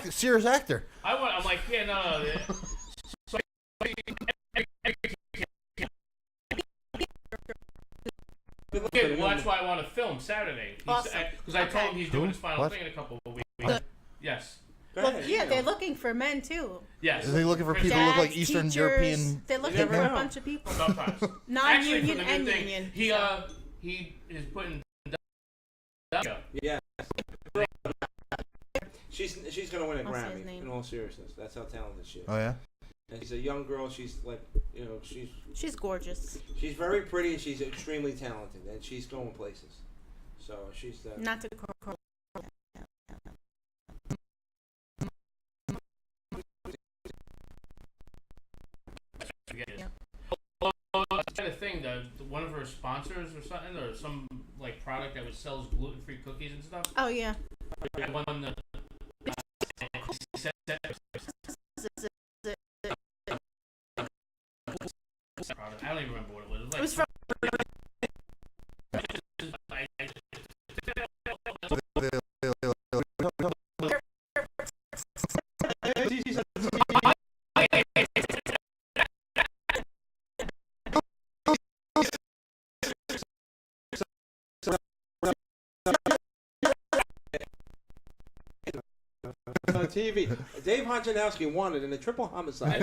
TV. serious actor. I'm like, yeah, no. So, kid, well, that's why I want to film Saturday. Awesome. Because I told him he's doing his final What? thing in a couple of weeks. What? Yes. Go Well, ahead, yeah, you they're know. looking for men too. Yes. Are they looking for people who look like Dads, Eastern teachers, European? They're looking never for a know. bunch of people. Sometimes. Actually, for Non-union the and new thing, union. he is putting. Yeah. She's gonna win a I'll say his Grammy. name. In all seriousness, that's how talented she is. Oh yeah. And she's a young girl. She's like, She's gorgeous. she's very pretty and she's extremely talented and she's going places. So she's. Not to Yeah. That's kind of thing. One of her sponsors or something, or some like product that sells gluten-free cookies and stuff. Oh yeah. I won the. I don't even remember what it was. It was from. On TV. Dave Honjanowski wanted in a triple homicide.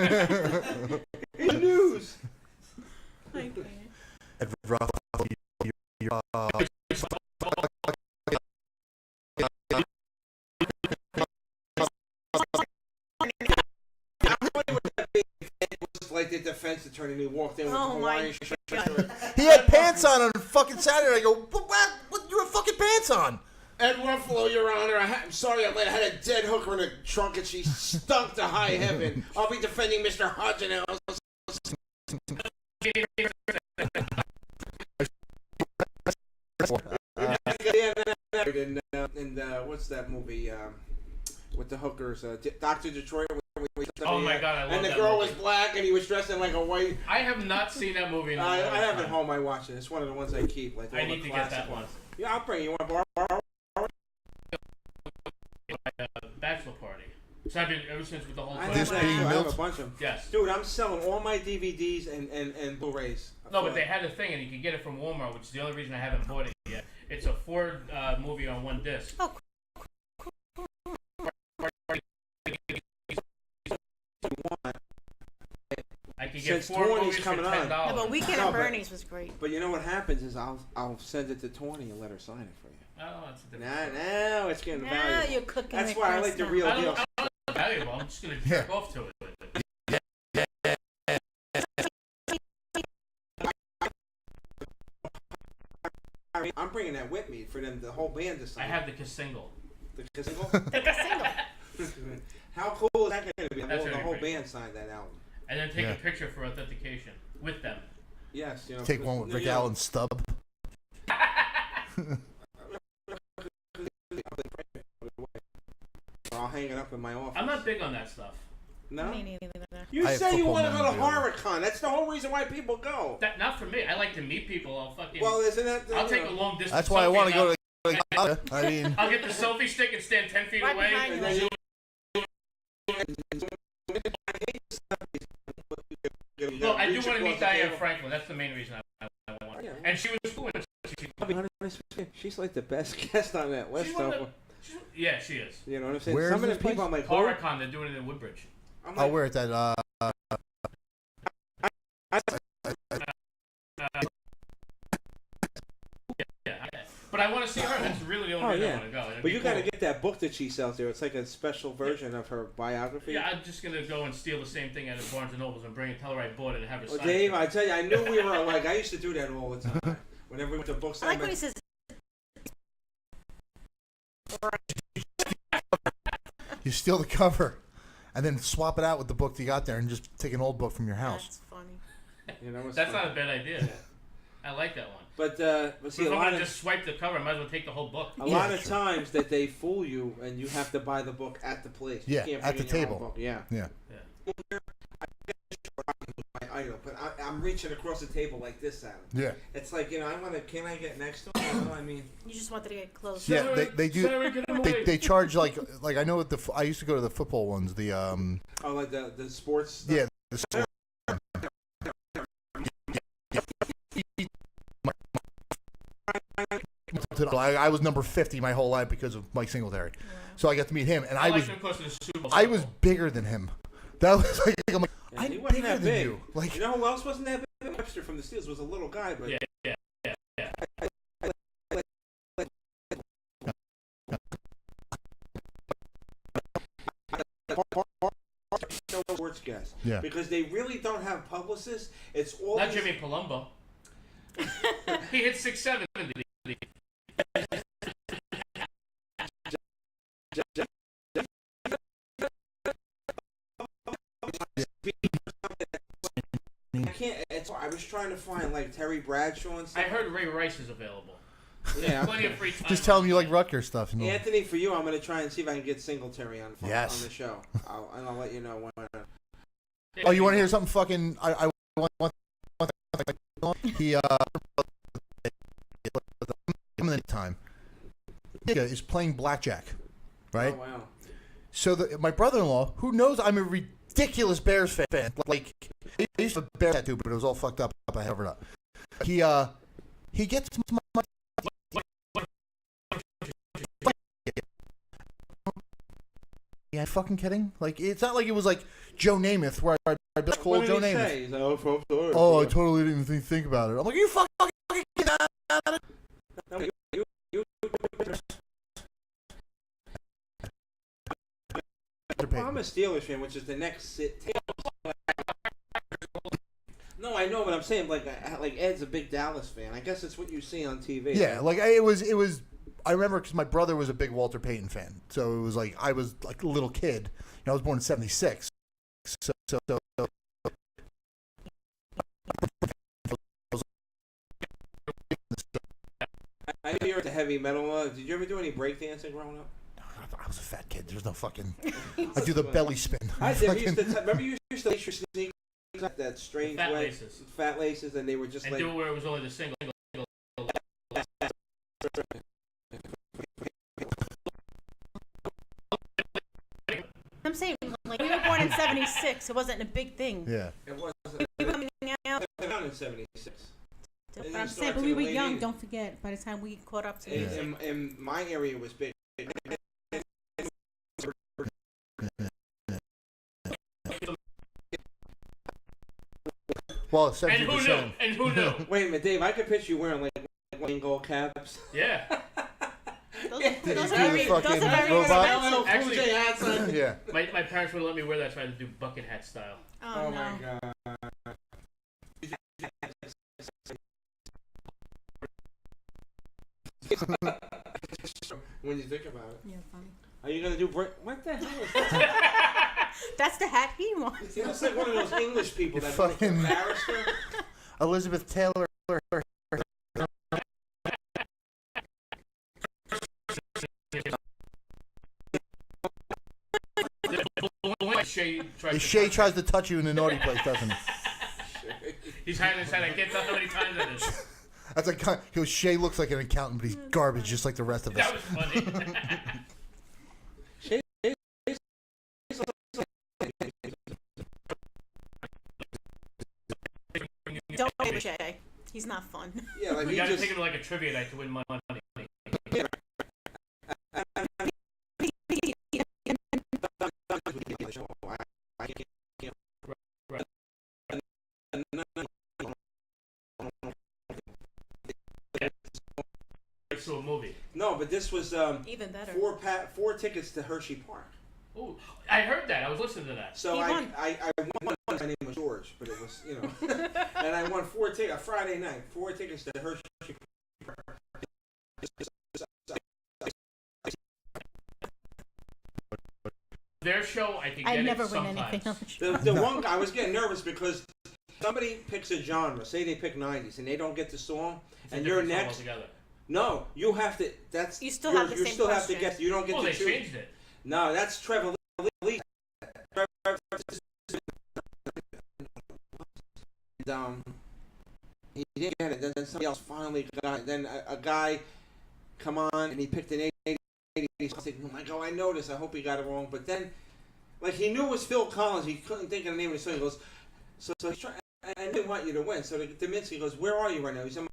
In the news. Edward Ruff, Like the defense attorney, and he walked in with Oh, the my Hawaiian shirt. he had pants on fucking Saturday. I go, what? You have fucking pants on? Ed Ruffalo, Your Honor, I'm sorry I had a dead hooker in the trunk and she stunk to high heaven. I'll be defending Mr. Hodgenhouse. And what's that movie with the hookers? Dr. Detroit. Oh my God, I love And the that girl movie. was black and he was dressed in like a white. I have not seen that movie in a I long have it time. home. I watch it. It's one of the ones I keep. Like I all need the to get classic that one. ones. Yeah, I'll bring you. You want to borrow? Bachelor party. So I've been ever since with the whole. I thing. This have, being I have a built? bunch of them. Yes. Dude, I'm selling all my DVDs and Blu-rays. No, but they had a thing, and you could get it from Walmart, which is the only reason I haven't bought it yet. It's a Ford movie on one disc. Oh. I could get Since 4 20's movies for coming on. $10. Yeah, but Weekend No, at but- Bernie's was great. But you know what happens is I'll send it to 20 and let her sign it for you. Oh, that's a different. Now it's getting Now valuable. you're cooking. That's with why I Chris like the now. real I deal. don't know valuable. I'm just gonna jerk off to it. I'm bringing that with me for them, the whole band to I sign. have the single. The single. Single. How cool is that going to be? That's The really whole great. band signed that album. And then take Yeah. a picture for authentication with them. Yes, you know. Take one with Rick Allen's stub. I'll hang it up in my office. I'm not big on that stuff. No. Me neither. You I have say you football want to go to memorabilia. HorrorCon. That's the whole reason why people go. That not for me. I like to meet people. I'll fucking. Well, isn't that? I'll take a long distance. That's why I selfie want to and go to. I mean, I'll get the selfie stick and stand 10 feet Right away. behind And you. then Well, I do want to meet Diane Franklin. That's the main reason I want. Yeah. And she was cool. And she be honest with you, she's like the best guest on that list. Yeah, she is. You know what I'm saying? Where Some is of the this people I'm like, Horicon, they're doing it in Woodbridge. I'm Oh, like, where it's at? Yeah. But I want to see her. That's really the only reason I want to go. But you got to get that book that she sells there. It's like a special version of her biography. Yeah, I'm just gonna go and steal the same thing out of Barnes and Nobles and bring it, tell her I bought it, and have her sign Dave, it. I tell you, I knew we were like, I used to do that all the time. Whenever we went to bookstore. I like when he says. You steal the cover, and then swap it out with the book you got there, and just take an old book from your house. That's funny. You know, That's not a bad idea. I like that one. But see, if a I'm lot gonna of just swipe the cover, I might as well take the whole book. a lot of times that they fool you, and you have to buy the book at the place. You Yeah, can't at bring the in your own table. book. Yeah. My idol, but I'm reaching across the table like this at him. Yeah. It's like, you know, can I get next to him? You know what I mean? You just wanted to get close. Yeah, they do. Sarah, get him away. They charge like I know what I used to go to the football ones. The Oh, like the sports stuff? yeah. The sport. I was number 50 my whole life because of Mike Singletary, so I got to meet him, and I was bigger than him. That was like I'm like Yeah, I'm he wasn't bigger that than big. you. Like You know who else wasn't that big? Webster from the Steelers was a little guy, but Yeah. sports guys. Yeah. Because they really don't have publicists. It's all Not these- Jimmy Palumbo. He hit 6'7". I can't. I was trying to find like Terry Bradshaw and I stuff. heard Ray Rice is available. Yeah. Plenty of free time. just tell him you like Rutgers stuff. And Anthony, for you, I'm going to try and see if I can get Singletary on Yes. on the show. I'll let you know when. oh, you want to hear something fucking? I want he in the time. Is playing blackjack, right? Oh wow. So my brother-in-law, who knows I'm a ridiculous Bears fan, like I used to have a Bears tattoo, but it was all fucked up. I covered it up. He gets my. Yeah, fucking kidding. Like it's not like it was like Joe Namath where I just called Joe Namath. He's like, oh, from Florida. Oh, I totally didn't even think about it. I'm like, you fucking get out of it. No, well, I'm a Steelers fan, which is the next sit. No, I know, but I'm saying like Ed's a big Dallas fan. I guess it's what you see on TV. Yeah, like it was. I remember because my brother was a big Walter Payton fan, so it was like I was like a little kid. You know, I was born in '76, so. I know you're into heavy metal. Did you ever do any breakdancing growing up? I was a fat kid. There's no fucking. I do the belly spin. I did. Remember you used to lace your sneakers that strange Fat way, laces. fat laces, and they were just And like. do it where it was only the single. I'm saying, like, we were born in '76. It wasn't a big thing. Yeah. It wasn't. We were coming out. It was in '76. But I'm saying, but we were young. Don't forget. By the time we caught up to music. In my area, it was big. Well, And who knew? 70%. And who knew? Wait a minute, Dave. I could picture you wearing like gold caps. Yeah. Those You are do the very fucking expensive. robot? Actually- Yeah. My parents would let me wear that. I tried to do bucket hat style. Oh, no. my god. When you think about it, Yeah, funny. are you gonna do what the hell is that? That's the hat he wants. He looks like one of those English people that Fucking- embarrassed her. Elizabeth Taylor. Shay tries to touch you in the naughty place, doesn't he? He's hiding his head. I can't tell how many times that is. That's like he goes. Shay looks like an accountant, but he's garbage, just like the rest of us. That was funny. Don't overshay. He's not fun. Yeah, like We he gotta just. take him to like a trivia night to win money. To a movie. No, but this was Even better. 4 tickets to Hershey Park. Oh, I heard that. I was listening to that. So He won. I won. My name was George, but it was and I won 4 tickets. A Friday night, 4 tickets to Hershey Park. Their show, I can get I'd it never win sometimes. anything on the show. The one guy, I was getting nervous because somebody picks a genre. Say they pick 90s and they don't get the song, It's a and you're different song next. altogether. No, you have to. That's You still you're- have the you same still have to question. guess. You don't get Oh, to they choose. changed it. No, that's Trevor Lee. And, he didn't get it. Then somebody else finally got it. Then a guy come on and he picked an 80. I said, oh my God, I noticed. I hope he got it wrong. But then, like, he knew it was Phil Collins. He couldn't think of the name of the song. He goes, so he's trying. I didn't want you to win. So Deminsky goes, where are you right now? He said,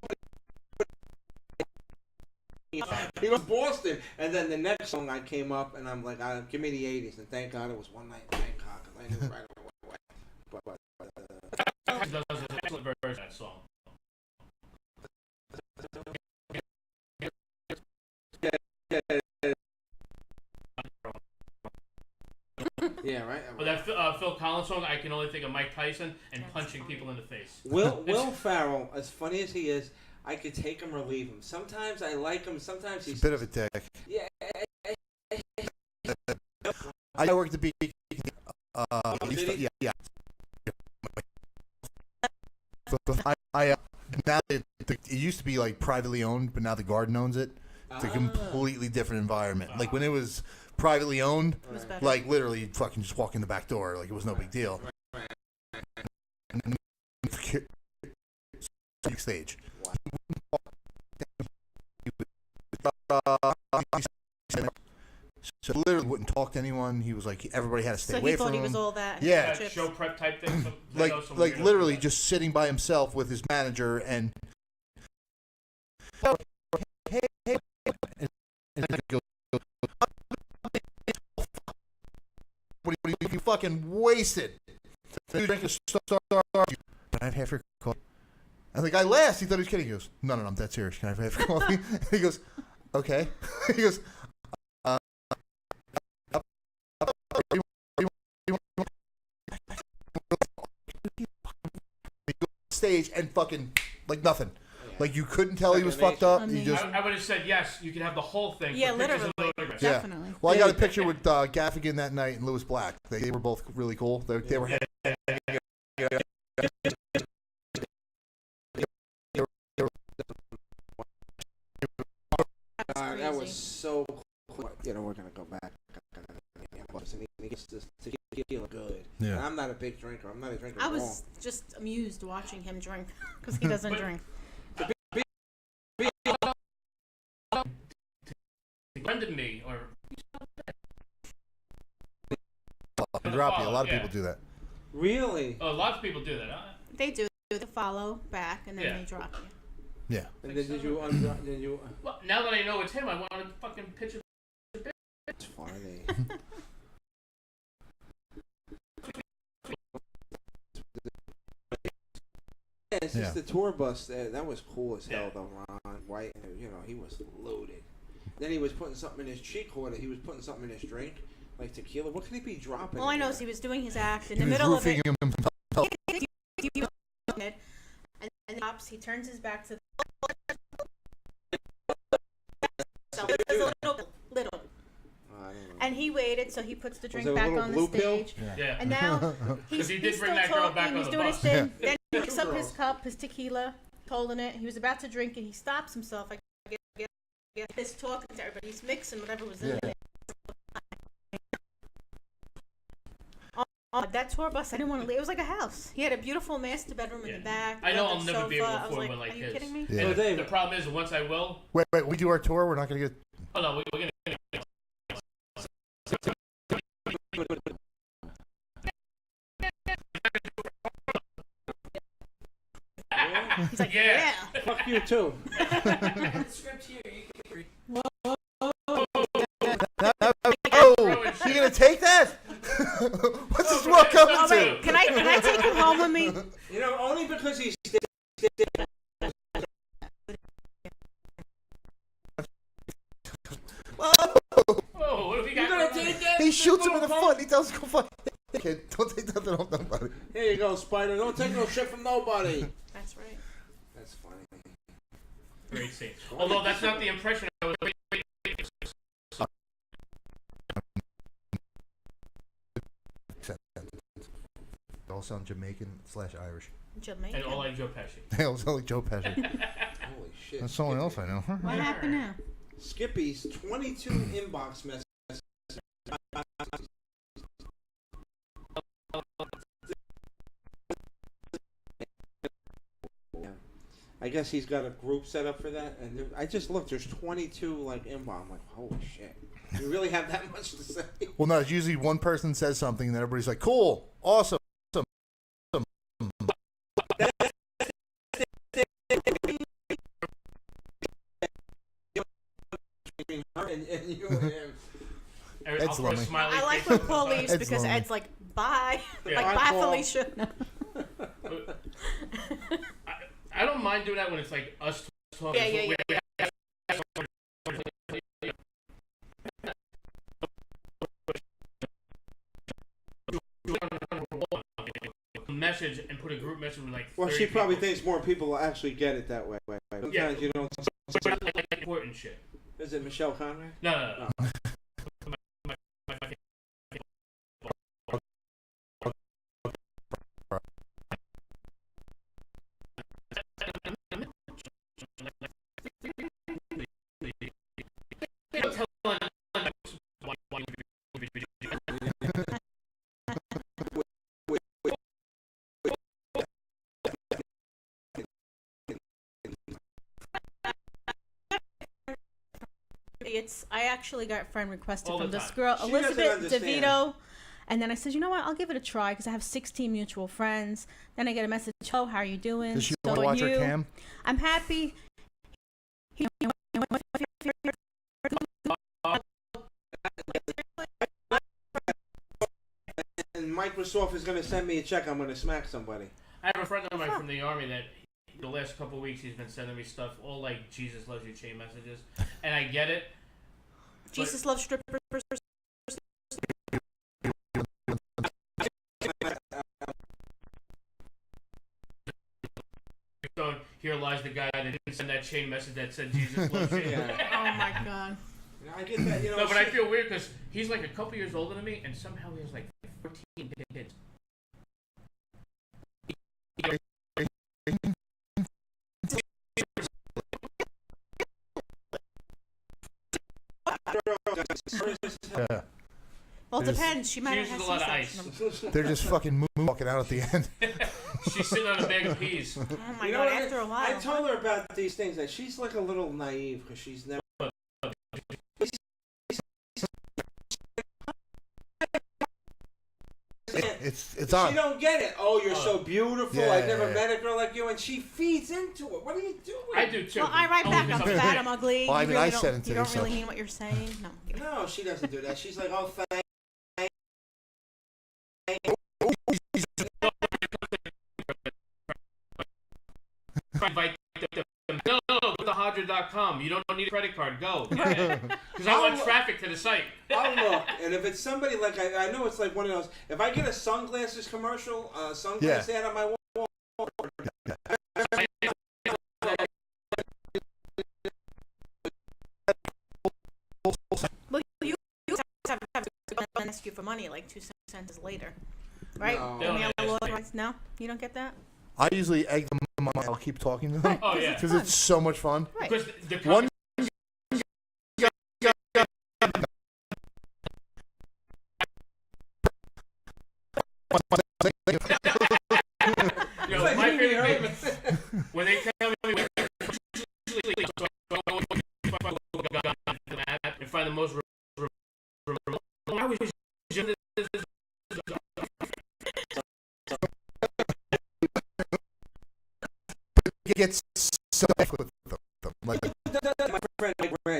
he goes, Boston. And then the next song I came up and I'm like, give me the 80s. And thank God it was One Night in Bangkok. Because I knew right away. But Does an excellent version of that song. yeah, right. But that Phil Collins song, I can only think of Mike Tyson and punching people in the face. Will Ferrell, as funny as he is, I could take him or leave him. Sometimes I like him. Sometimes he's a bit of a dick. Yeah. I worked at the beach. Yeah. Now it used to be like privately owned, but now the Garden owns it. It's a completely different environment. Like when it was privately owned, It was better. like literally you'd fucking just walk in the back door, like it was no big deal. Stage. So literally wouldn't talk to anyone. He was like everybody had to stay So away he thought from he him. was all that. Yeah. That show prep type thing. So like literally just sitting by himself with his manager and hey, and I go, what are you fucking wasted? You drink a star. Can I have half your coffee? And the guy laughs. He thought he was kidding. He goes, no, I'm dead serious. Can I have half your coffee? He goes, okay. He goes, stage and fucking like nothing. Like you couldn't tell he was fucked up. You just I would have said yes. You could have the whole thing. Yeah, for pictures literally. and autographs. yeah. Definitely. Well, I got a picture with Gaffigan that night and Lewis Black. They were both really cool. They were. That was so cool. You know, we're gonna go back. And he gets this tequila good. Yeah. And I'm not a big drinker. I'm not a drinker I at all. was just amused watching him drink because he doesn't drink. Befriended me or Drop you. A lot of Yeah. people do that. Really? a lot of people do that. They do. They follow back and then Yeah. they drop you. Yeah. And then did you? Well, now that I know it's him, I want to fucking pitch it. It's funny. Yeah, it's just the tour bus. That was cool as hell, though. Ron White, you know, he was loaded. Then he was putting something in his cheek holder. He was putting something in his drink, like tequila. What could he be dropping? All I in know there? is he was doing his act in He the was middle of it. roofing himself. And stops. He turns his back to little. I don't know. And he waited, so he puts the drink there a back little on blue the pill? stage. Yeah. And now 'Cause he's he did still bring that girl talking. back on He's the doing his bus. thing. Yeah. Then he picks Two up his girls. cup, his tequila, holding it. He was about to drink, and he stops himself. I get this talking to everybody. He's mixing whatever was in there. Oh, that tour bus, I didn't want to leave. It was like a house. He had a beautiful master bedroom in Yeah. the back. I know leather I'll never be able to sofa. I was afford like, one like are you his. kidding me? Yeah. So And Dave, the problem is, once I will, Wait, we do our tour. We're not gonna get. oh no, we're gonna. He's like, Yeah. Fuck you too. I have the script here. You can read. Oh, you gonna take that? What's this world coming Oh, to? wait, can I take him home with me? You know, only because he's. Oh, what have we got? You gonna going on? take that? He shoots him in the foot. He tells him, "Go fuck." Kid, don't take nothing off nobody. Here you go, Spider. Don't take no shit from nobody. That's right. That's funny. Great scene. Although that's not the impression I was. They all sound Jamaican/Irish. Jamaican. And all like Joe Pesci. They all sound like Joe Pesci. Holy shit. That's someone else I know. What happened now? Skippy's 22 inbox messages. I guess he's got a group set up for that, and I just looked. There's 22 like inbox. I'm like, holy shit! You really have that much to say? Well, no, it's usually one person says something, and then everybody's like, "Cool, awesome." And you and him. Ed's I'll put a lonely. smiley I like face when on Paul the leaves side. because lonely. Ed's like, bye. Yeah. Like, Bye, bye, Paul. Felicia. No. I don't mind doing that when it's like us talking. Yeah. Message and put a group message with like. Well, 30 she probably people. thinks more people will actually get it that way. Sometimes Yeah. you don't. But like important shit. Is it Michelle Conrad? No. I actually got friend requested All the from this time. girl, She doesn't Elizabeth understand. DeVito. And then I said, you know what? I'll give it a try because I have 16 mutual friends. Then I get a message, oh, how are you doing? Does she So want to are watch her you? cam? I'm happy. And Microsoft is going to send me a check. I'm going to smack somebody. I have a friend of mine from the army that the last couple of weeks he's been sending me stuff, all like Jesus loves you chain messages, and I get it. Jesus loves strippers. Going, here lies the guy that didn't send that chain message that said Jesus loves you. Yeah. Oh my God. You know, I get that. You know, No, but I shit. feel weird because he's like a couple years older than me, and somehow he has like 14 kids. Yeah. Well, it There's- depends. She might She have had uses a lot of C-section. ice. They're just fucking walking out at the end. She's sitting on a bag of peas. Oh my You know God, what? after a while. I told her about these things that she's like a little naive because she's never. It's She on. don't get it. Oh, you're so beautiful. Yeah, I've never yeah. met a girl like you, and she feeds into it. What are you doing? I do too. Well, I write back, I'm Only because fat, I'm ugly. Well, I You mean, really I don't- said it You today, don't really so- mean what you're saying. No. No, she doesn't do that. She's like, oh, thank. Invite them. No, go to Hodger.com. You don't need a credit card. Go. Because I want traffic to the site. I'll look, and if it's somebody like I know it's like one of those. If I get a sunglasses commercial, sunglass ad on my wall, Well, you have to ask you for money like 2 cents later. Right? No. The mail No, order rights? No? You don't get that? I usually egg them on. I'll keep talking to them Oh, yeah. because it's so much fun. Right. Because the One- You know, my favorite thing when they tell me and find the most I was It gets so with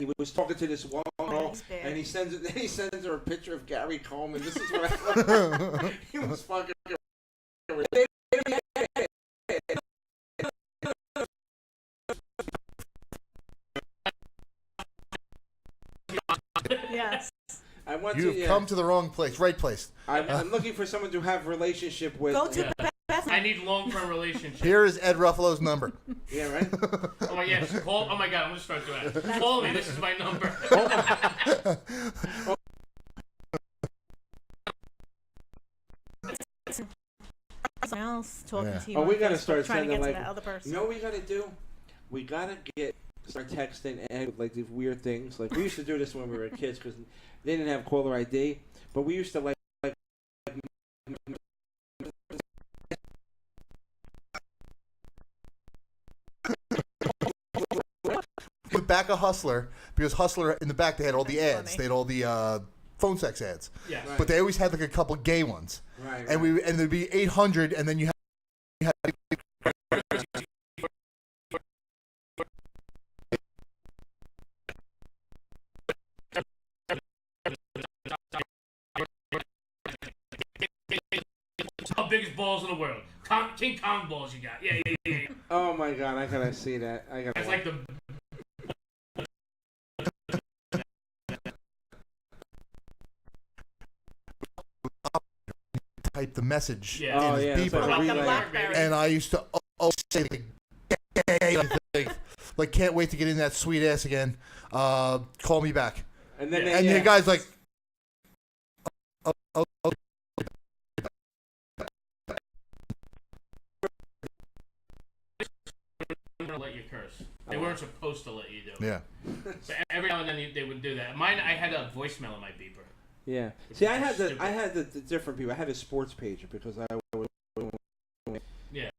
he was talking to this one girl, he's bad. and he sends her a picture of Gary Coleman. This is what I thought. He was fucking. Yes. I want You've come to the wrong place, right place. I'm looking for someone to have relationship with. Go to Beth. I need long-term relationship. Here is Ed Ruffalo's number. Yeah, right. Oh my yes, call. Oh my God, I'm gonna start doing that. Call me. This is my number. Someone else talking to you. Oh, we on gotta Facebook, start trying to sending get like. to that other person. You know what we gotta do? We gotta start texting and like these weird things. Like we used to do this when we were kids because they didn't have caller ID, but we used to like. The back of Hustler, because Hustler in the back they had all the That's ads. funny. They had all the phone sex ads. Yeah. Right. But they always had like a couple gay ones. Right. And there'd be 800, and then you had How biggest balls in the world? King Kong balls you got? Yeah. Oh my God! I gotta see that. I gotta. That's like the. type the message Yeah. Oh, in his yeah, it's beeper. like a Like the relay. Blackberry. And I used to say like can't wait to get in that sweet ass again. Call me back. And then Yeah. And the guy's like, oh. They weren't let you curse. They weren't supposed to let you do. Yeah. But every now and then they would do that. Mine, I had a voicemail in my beeper. Yeah. See, I had the different people. I had a sports pager because I was. Yeah.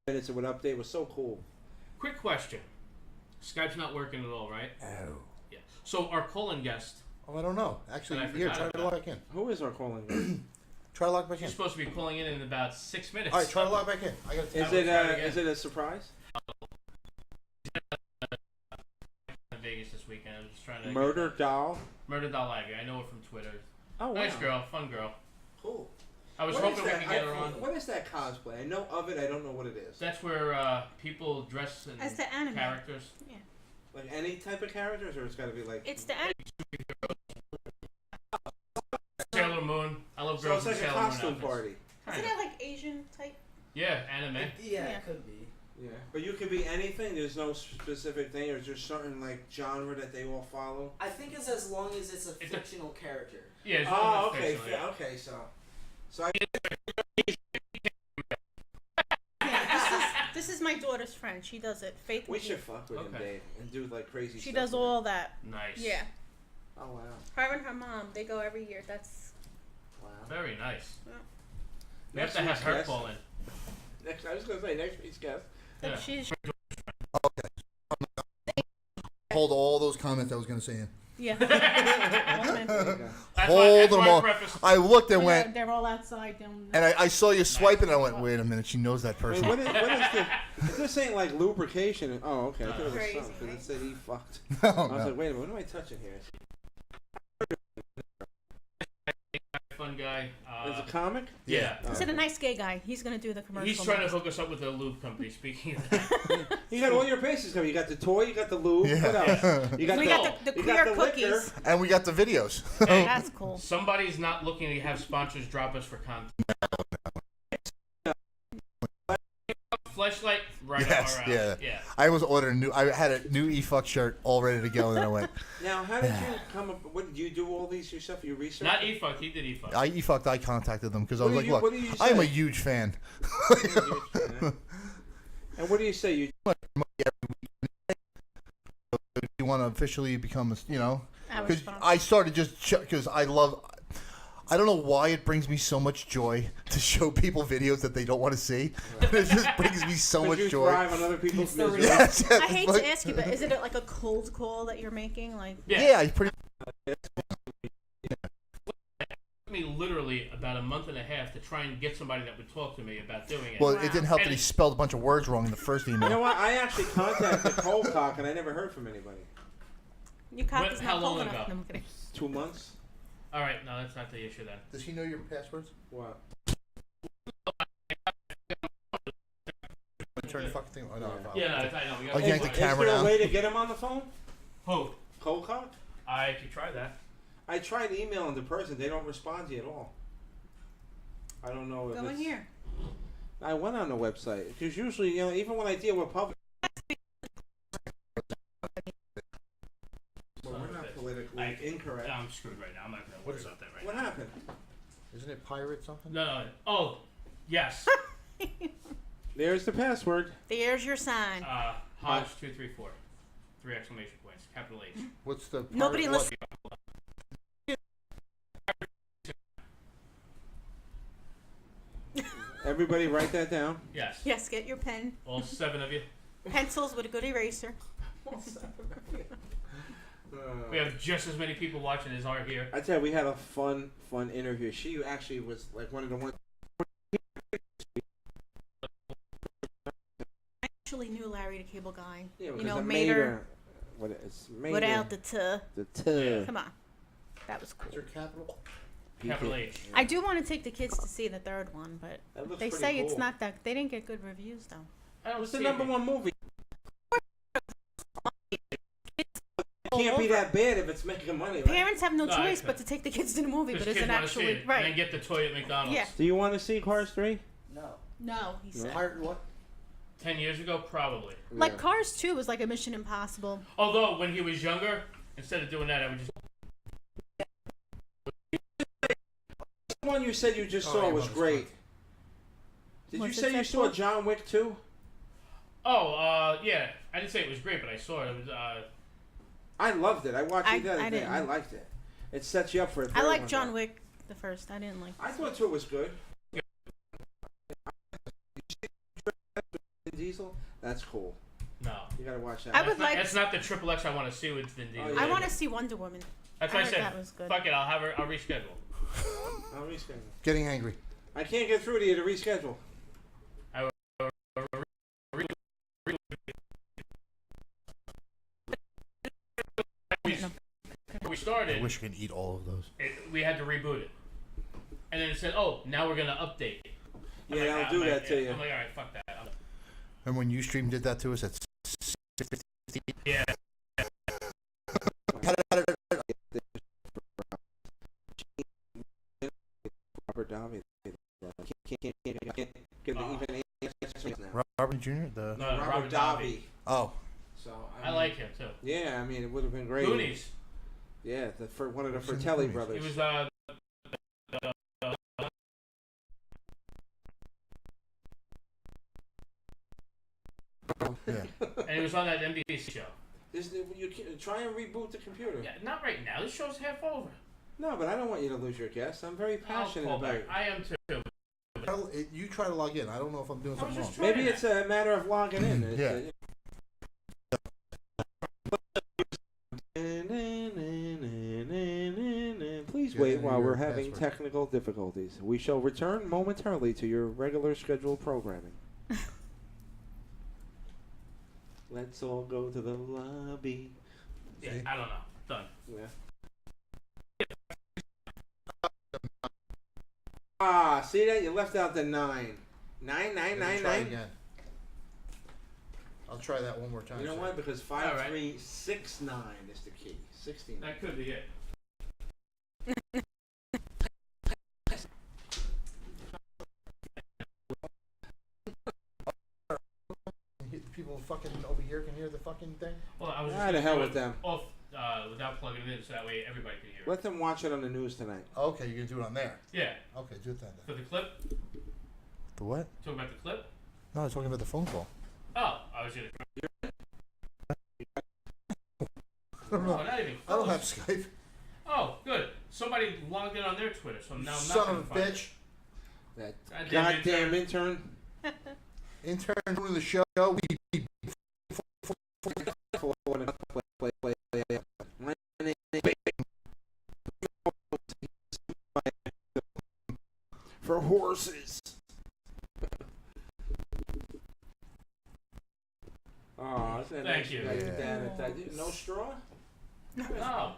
Minutes it would update. It was so cool. Quick question. Skype's not working at all, right? Oh. Yeah. So our call-in guest, Oh, I don't know. Actually, But I here, forgot try to about log back in. Who is our calling guest? Try to log back in. she's supposed to be calling in about 6 minutes. All right, try to log back in. I got Is I will it try it again. is it a surprise? In Vegas this weekend. I was just trying to Murder doll. Murder Doll Aggie. I know her from Twitter. Oh wow. Nice girl, fun girl. Cool. I was What hoping is we that? could get her on. What is that cosplay? I know of it. I don't know what it is. That's where people dress in As the anime. characters. Like any type of characters, or it's got to be like. It's the anime. Sailor Moon. I love So girls it's in like a Sailor Moon costume outfits. party. Isn't it like Asian type? Yeah, anime. Yeah, Yeah. it could be. Yeah. But you could be anything. There's no specific thing, or is there certain like genre that they all follow? I think it's as long as it's a It's a- fictional character. Yeah. It's Oh, one okay. fictional, yeah. Okay. So I. Yeah, this is my daughter's friend. She does it. Faith. We McGee. should fuck with him, Okay. Dave, and do like crazy. She stuff does with all that. Nice. Yeah. him. Oh wow. Her and her mom, they go every year. That's Wow. Very nice. Yeah. We have Next to have week's her guest- call in. Next, I was gonna say next week's guest. Yeah. she's Hold all those comments I was going to say in. yeah. There you go. That's Hold why, that's them why all. prefaced- I looked and went, They're all outside doing. and I saw you swiping, and I went, wait a minute, she knows that Wait, person. what is the? This ain't like lubrication. Oh, okay. I thought it was Crazy, something because it right? said he fucked. No, I was no. like, wait a minute, what am I touching here? Fun guy. Is it a comic? Yeah. Oh, Is it a nice gay guy? He's gonna do the commercial. He's trying to next. hook us up with a lube company. Speaking of that, You got all your bases covered. You got the toy, you got the lube. Yeah. What else? You got We the, got the you queer got the liquor. cookies. And we got the videos. That's cool. somebody's not looking to have sponsors drop us for content. Fleshlight, right Yes, up our yeah. alley. Yeah. I was ordering new. I had a new eFuck shirt all ready to go, and then I went. Now, how did you come up? What did you do all these yourself? You research? Not E-Fuck, he did E-Fuck. I eFucked. I contacted them because I What was did like, you- look, what did you I am a say? huge fan. And what do you say? You You want to officially become, Our because sponsor. I started just because I love. I don't know why it brings me so much joy to show people videos that they don't want to see. It just brings me so much you joy. thrive on other people's the misery. Yes, yes, I hate like- to ask you, but is it like a cold call that you're making? Like, Yeah. Yeah, I pretty. me literally about a month and a half to try and get somebody that would talk to me about doing it. Well, it didn't help And that he spelled a bunch of words wrong in the first email. You know what? I actually contacted Coldcock and I never heard from anybody. Your cock is How not long cold ago? enough. No, I'm kidding. 2 months? All right, no, that's not the issue then. Does he know your passwords? What? Turn the fucking thing. Oh, no, Yeah, no, I know. We I'll gotta yank the Is camera there down. a way to get him on the phone? Who? Coldcock? I could try that. I tried emailing the person. They don't respond to you at all. I don't know if Go in it's... here. I went on the website because usually, even when I deal with public, well, we're not politically incorrect. I'm screwed right now. I'm not gonna worry about that right What now. happened? Isn't it pirate something? No. Oh, yes. There's the password. There's your sign. Hodge 234. 3 exclamation points. Capital H. What's the pirate? Nobody what? listens. Everybody write that down. Yes. Yes, get your pen. All 7 of you. Pencils with a good eraser. We have just as many people watching as are here. I tell you, we had a fun interview. She actually was like one of the ones. I actually knew Larry the Cable Guy. Yeah, You because know, I Mater What it's Mater. without the T. The T. Come on. That was cool. Is there capital? Capital H. I do want to take the kids to see the third one, but That looks they pretty say it's cool. not that. They didn't get good reviews, though. I don't What's the see number it. one movie? It All can't be over. that bad if it's making money, right? Parents have no No, I choice could. but to take the kids to the movie, Because but kids isn't want to see actually it, right. and then get the toy at McDonald's. Yeah. Do you want to see Cars 3? No. No, he said. Pirate what? 10 years ago, probably. Like Cars 2 was like a Mission Impossible. Although, when he was younger, instead of doing that, I would just... The one you said you just Oh, saw yeah, was Mother's great. Did Was you it say you sexual? saw John Wick 2? Oh, yeah. I didn't say it was great, but I saw it. It was, I loved it. I watched it the other I day. didn't. I liked it. It sets you up for a third I like one, John though. Wick the first. I didn't like. I thought 2 was good. Diesel? That's cool. no. You gotta watch that. I would That's not, like- that's not the Triple X I want to see with Vin Diesel. Oh, I yeah. want to see Wonder Woman. That's I what I heard said. that was good. Fuck it, I'll reschedule. I'll reschedule. Getting angry. I can't get through to you to reschedule. When we I started, wish I could eat all of those. we had to reboot it. And then it said, oh, now we're going to update. I'm Yeah, like, I'll do that to you. I'm like, alright, fuck that. And when Ustream did that to us, that's Yeah. Robert Davi. Can't get even answers now. Robert Jr. The No, Robert Davi. oh, So I like him, too. Yeah, I mean, it would have been great. Goonies. Yeah, for one of the Who's in Fratelli Goonies? brothers. He was, yeah. and he was on that NBC show. You can, try and reboot the computer. Yeah, not right now. This show's half over. No, but I don't want you to lose your guests. I'm very passionate I'll call about back. it. I am too. You try to log in. I don't know if I'm doing I was something just wrong. trying. Maybe it's a matter of logging in. It's, Yeah. Please Yeah, wait while your we're having password. technical difficulties. We shall return momentarily to your regular scheduled programming. Let's all go to the lobby. Yeah, See? I don't know. Done. Yeah. Ah, see that? You left out the 9. 9, 9, Let me 9, try 9. again. I'll try that one more time. You know sir. why? Because All right. 5369 is the key. 69. That could be it. People fucking over here can hear the fucking thing. Well, I was just Ah, the gonna hell do with it them. Off, without plugging it in, so that way everybody can hear it. Let them watch it on the news tonight. Okay, you're gonna do it on there. Yeah. Okay, do it then. For the clip? The what? Talk about the clip? No, I was talking about the phone call. Oh, I was gonna. I don't know. Oh, not even I don't have close. Skype. Oh, good. Somebody logged in on their Twitter, so now I'm not Son gonna of a find it. bitch. That Goddamn goddamn intern. Intern doing the show. We isn't that Thank nice? you. got your Yeah. dad no straw? No.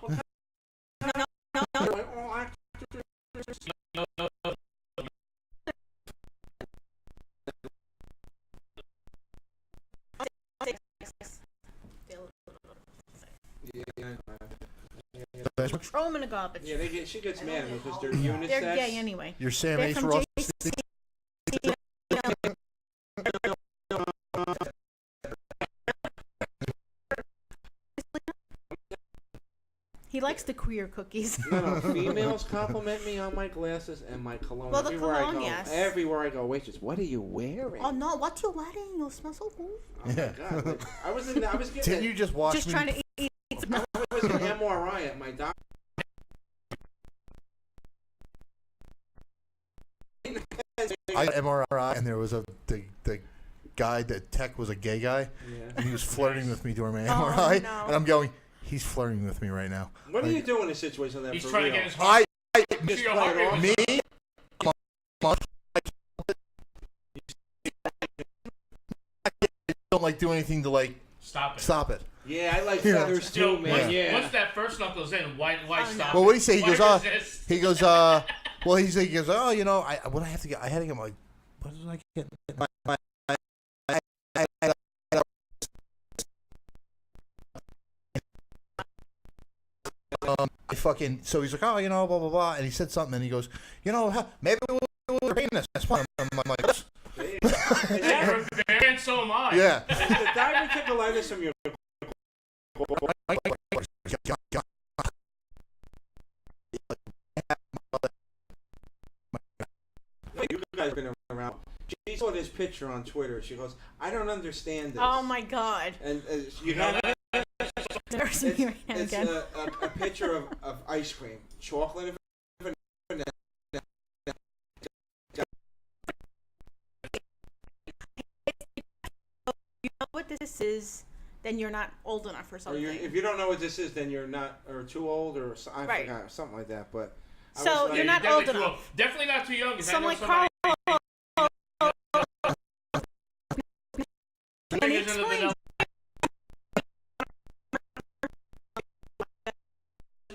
Throw them in the garbage. Yeah, she gets mad at me because they're unisex. They're gay anyway. Your Sam They're H. from Ross. He likes the queer cookies. No, females compliment me on my glasses and my cologne. Well, the everywhere cologne, I go, yes. Everywhere I go, waitress, what are you wearing? Oh no, what you wearing? You smell so cool. Oh my God, like, I was getting Didn't you just watch Just me? trying to eat. I was an MRI at my doctor. I got MRI, and there was the guy, the tech was a gay guy, Yeah. and he was flirting with me during my Oh, MRI, no. and I'm going, he's flirting with me right now. What do Like, you do in a situation like that? He's for trying real? to get his heart. I Make sure your heart rate was me. Don't like do anything to like Stop it. stop it. Yeah, I like Yeah. feathers too, man. Yeah. Once that first knuckle's in, why stop? Well, what do you say? He Why goes, resist? he goes, well, he goes, oh, you know, what I have to get, I had to get my, what did I get? I fucking, so he's like, oh, you know, blah, blah, blah, and he said something, and he goes, you know, maybe we'll train this. That's fine. I'm like, Yeah, you're a bear, and so am I. yeah. The diverticulitis from your. You guys have been around. She saw this picture on Twitter. She goes, I don't understand this. Oh my God. And you have it? There's me right now It's again. a picture of ice cream, chocolate and vanilla. You know what this is, then you're not old enough or Or something. if you don't know what this is, then you're not, or too old, or I Right. forgot, something like that. But I So was like, you're not definitely old too enough. Definitely not too young. 'Cause So I I'm know like, somebody. Can you Fingers in the explain? vanilla.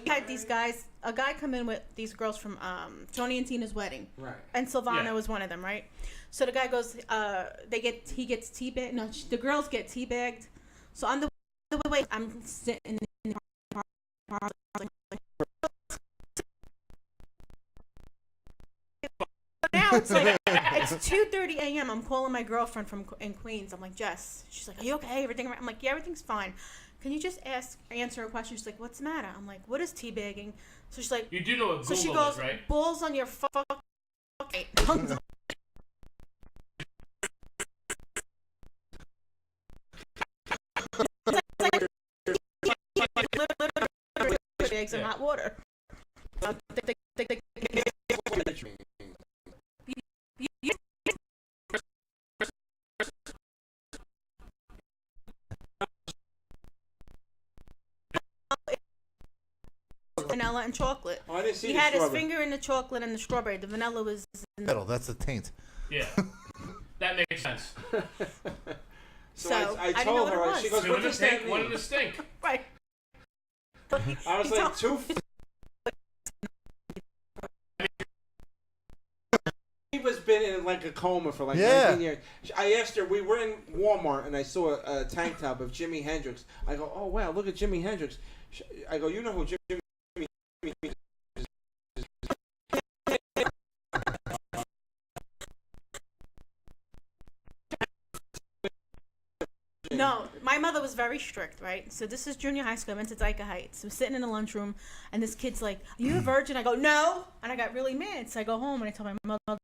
We had these guys, a guy come in with these girls from Tony and Tina's wedding, right. and Silvana Yeah. was one of them, right? So the guy goes, he gets teabagged. No, the girls get teabagged. So on the way, I'm sitting in the car. Now it's like it's 2:30 a.m. I'm calling my girlfriend in Queens. I'm like, Jess. She's like, are you okay? Everything right? I'm like, yeah, everything's fine. Can you just answer a question? She's like, what's the matter? I'm like, what is teabagging? So she's like, You do know what so Google she goes, is, right? balls on your fuck. Eggs in Yeah. hot water. Vanilla and chocolate. Oh, I didn't see He the had his strawberry. finger in the chocolate and the strawberry. The vanilla was in the Metal, that's a taint. Yeah. That makes sense. So So, I I didn't know told what her, it was. she goes, Two what in the does that stink, one in mean? the stink. right. I was He like, told- He was been in like a coma for like Yeah. 19 years. I asked her, we were in Walmart and I saw a tank top of Jimi Hendrix. I go, oh wow, look at Jimi Hendrix. I go, you know who Jimi Hendrix is? No, my mother was very strict, right? So this is junior high school. I went to Dyke Heights. I'm sitting in the lunchroom, and this kid's like, "Are you a virgin?" I go, "No," and I got really mad. So I go home and I tell my mother.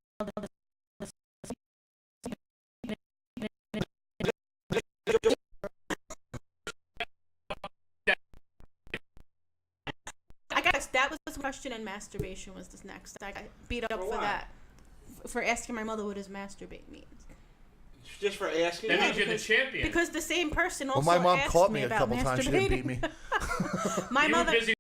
I guess that was the question, and masturbation was this next. I got beat up For for what? that, for asking my mother what does masturbate means. Just for asking? That Yeah, means you're the because- champion. Because the same person also Well, my mom asked caught me me a about couple times. She didn't beat me. My you were mother. busy.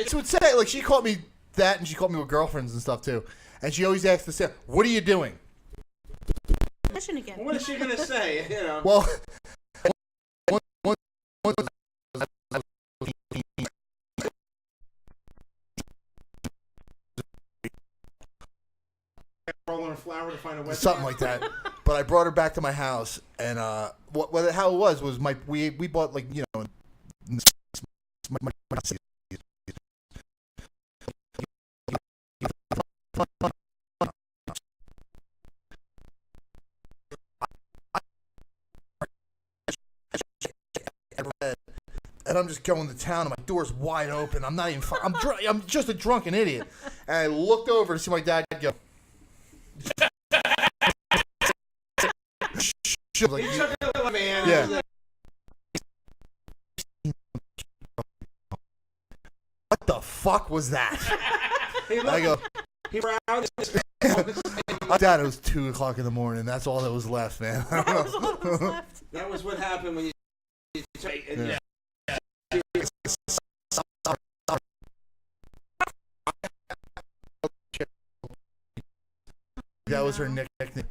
She would say, like, she called me that, and she called me with girlfriends and stuff, too. And she always asked the same, what are you doing? fishing again. What is she gonna say? You know. Well, Rolling a flower to find a wet something like that. But I brought her back to my house, and how it was we bought, like, you know, and I'm just going to town, and my door's wide open. I'm not even. I'm just a drunken idiot. And I looked over to see my dad go. Like, he took it, man. Yeah. What the fuck was that? I go. Dad, it was 2:00 in the morning. That's all that was left, man. That was all that was left. That was what happened when you take and Yeah. That was her nickname,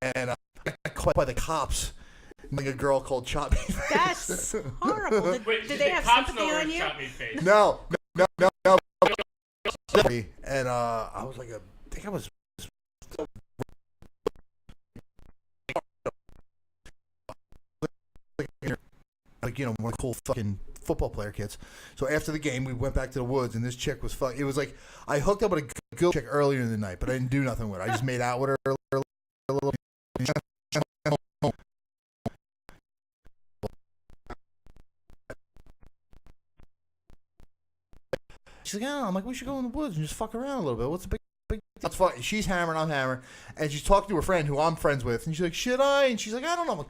and I got caught by the cops. Like a girl called Chop Me Face. That's horrible. Wait, Did they have cops sympathy know on where you? Chop Me Face? No. And I was like, I think I was. Like, you know, one of the cool fucking football player kids. So after the game, we went back to the woods, and this chick was It was like I hooked up with a good chick earlier in the night, but I didn't do nothing with her. I just made out with her a little. She's like, I'm like, we should go in the woods and just fuck around a little bit. What's the big? That's fine. She's hammering, I'm hammering, and she's talking to her friend who I'm friends with, and she's like, should I? And she's like, I don't know. I'm like,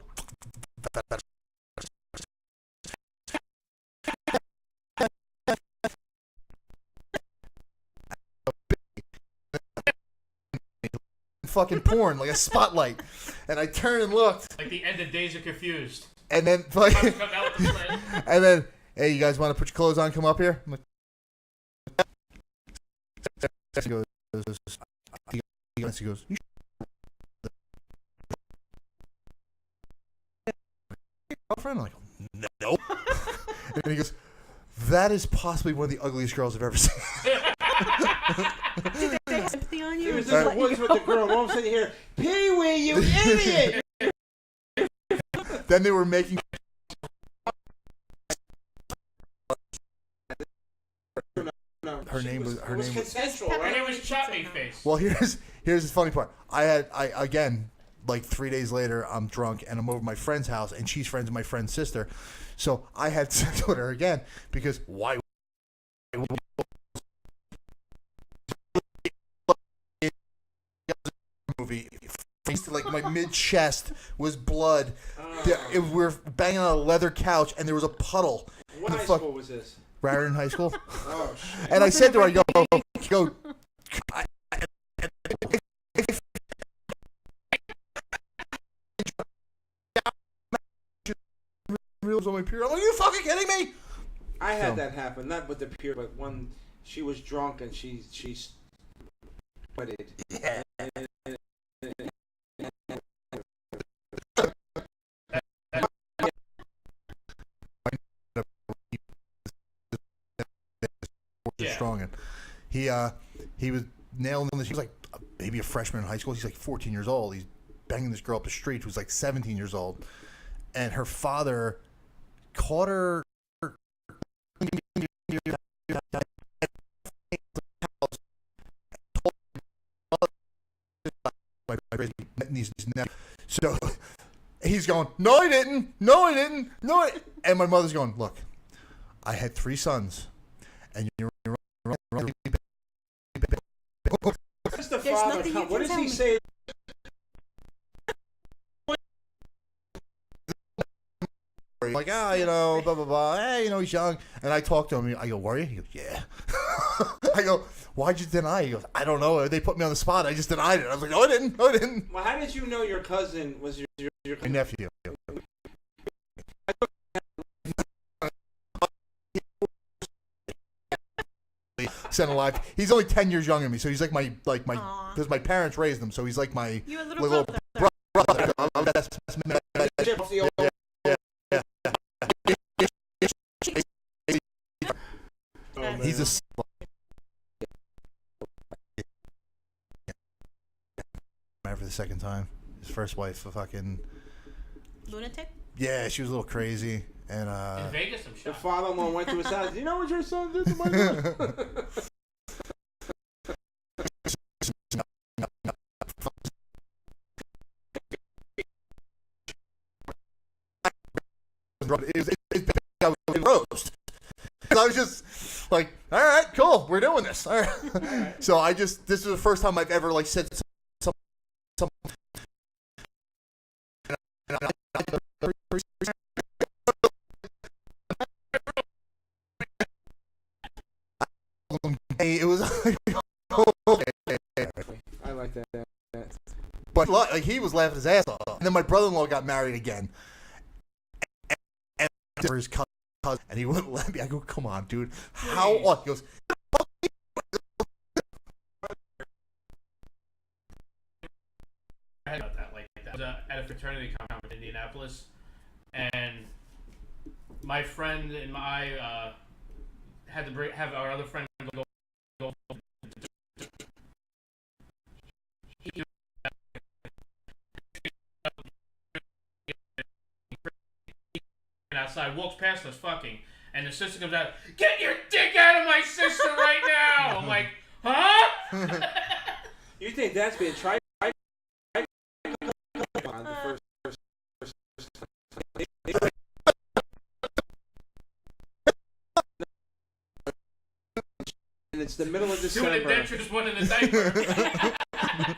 fucking porn, like a spotlight. And I turned and looked. Like the end of Days Are Confused. And then, and then, hey, you guys want to put your clothes on? Come up here. I'm like, he goes, you girlfriend? I'm like, no. And he goes, that is possibly one of the ugliest girls I've ever seen. Did they have sympathy on you? He was in the woods with the girl, and all of a sudden you hear, Pee-wee, you idiot! Then they were making. Her name was consensual, Her right? name was Chop Me Face. Well, here's the funny part. I again, like 3 days later, I'm drunk and I'm over at my friend's house, and she's friends with my friend's sister. So I had sex with her again because why? Movie, like my mid chest was blood. We were banging on a leather couch, and there was a puddle. What high school was this? Raritan High School. Oh, shit. And I said to her, I go, reels on my period. I'm like, are you fucking kidding me? I had that happen, not with the period, but when she was drunk and she sweated. Yeah. Strong, and he was nailing this. He was like maybe a freshman in high school. He's like 14 years old. He's banging this girl up the street who's like 17 years old, and her father caught her. So he's going, no, I didn't, no, I didn't, no, I... And my mother's going, look, I had 3 sons, and you're. What's the father come? What does he say? Like, you know, blah, blah, blah. Hey, you know, he's young. And I talked to him. I go, were you? He goes, yeah. I go, why'd you deny? He goes, I don't know. They put me on the spot. I just denied it. I was like, no, I didn't. No, I didn't. Well, how did you know your cousin was your My nephew. Sent alive. He's only 10 years younger than me, so he's like my because my parents raised him, so he's like my You a little brother. brother. Chips the old. He's a married for the second time. His first wife, a fucking lunatic. Yeah, she was a little crazy, and in Vegas, I'm The shocked. father-in-law went to his house. You know what your son did to my daughter? it roast. I was just like, all right, cool, we're doing this. All right. So this is the first time I've ever like said some. It was. I like that. But like he was laughing his ass off. And then my brother-in-law got married again, and for his cousin, and he wouldn't let me. I go, come on, dude. How? He goes. I had about that like that. I was at a fraternity conference in Indianapolis, and my friend and I had to have our other friend go. Outside, walks past us fucking, and the sister comes out, get your dick out of my sister right now! I'm like, huh? You think that's being tried? And it's the middle of December. Doing a dentures, one in the diaper.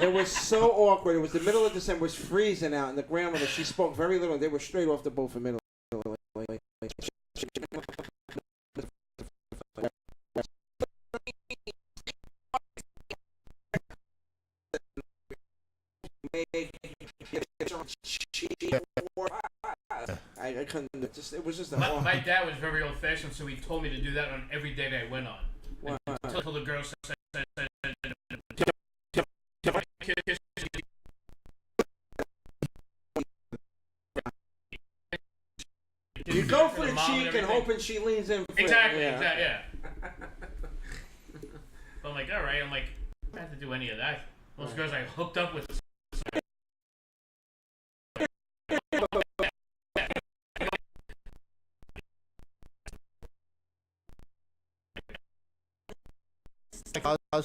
It was so awkward. It was the middle of December. It was freezing out, and the grandmother, she spoke very little. They were straight off the boat for middle. I couldn't. It was just a. My dad was very old-fashioned, so he told me to do that on every date I went on. Until the girl said, you go for the cheek and hoping she leans in. Exactly, yeah. I'm like, all right. I'm like, I don't have to do any of that. Most girls I hooked up with.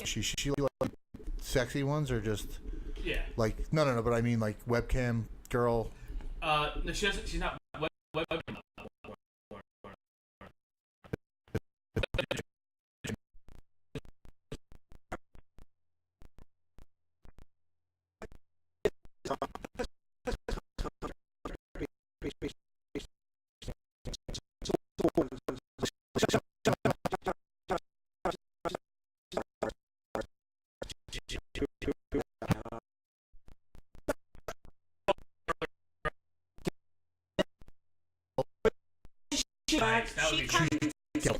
She like sexy ones or just like no, but I mean like webcam girl. No, she doesn't. She's not webcam. She comes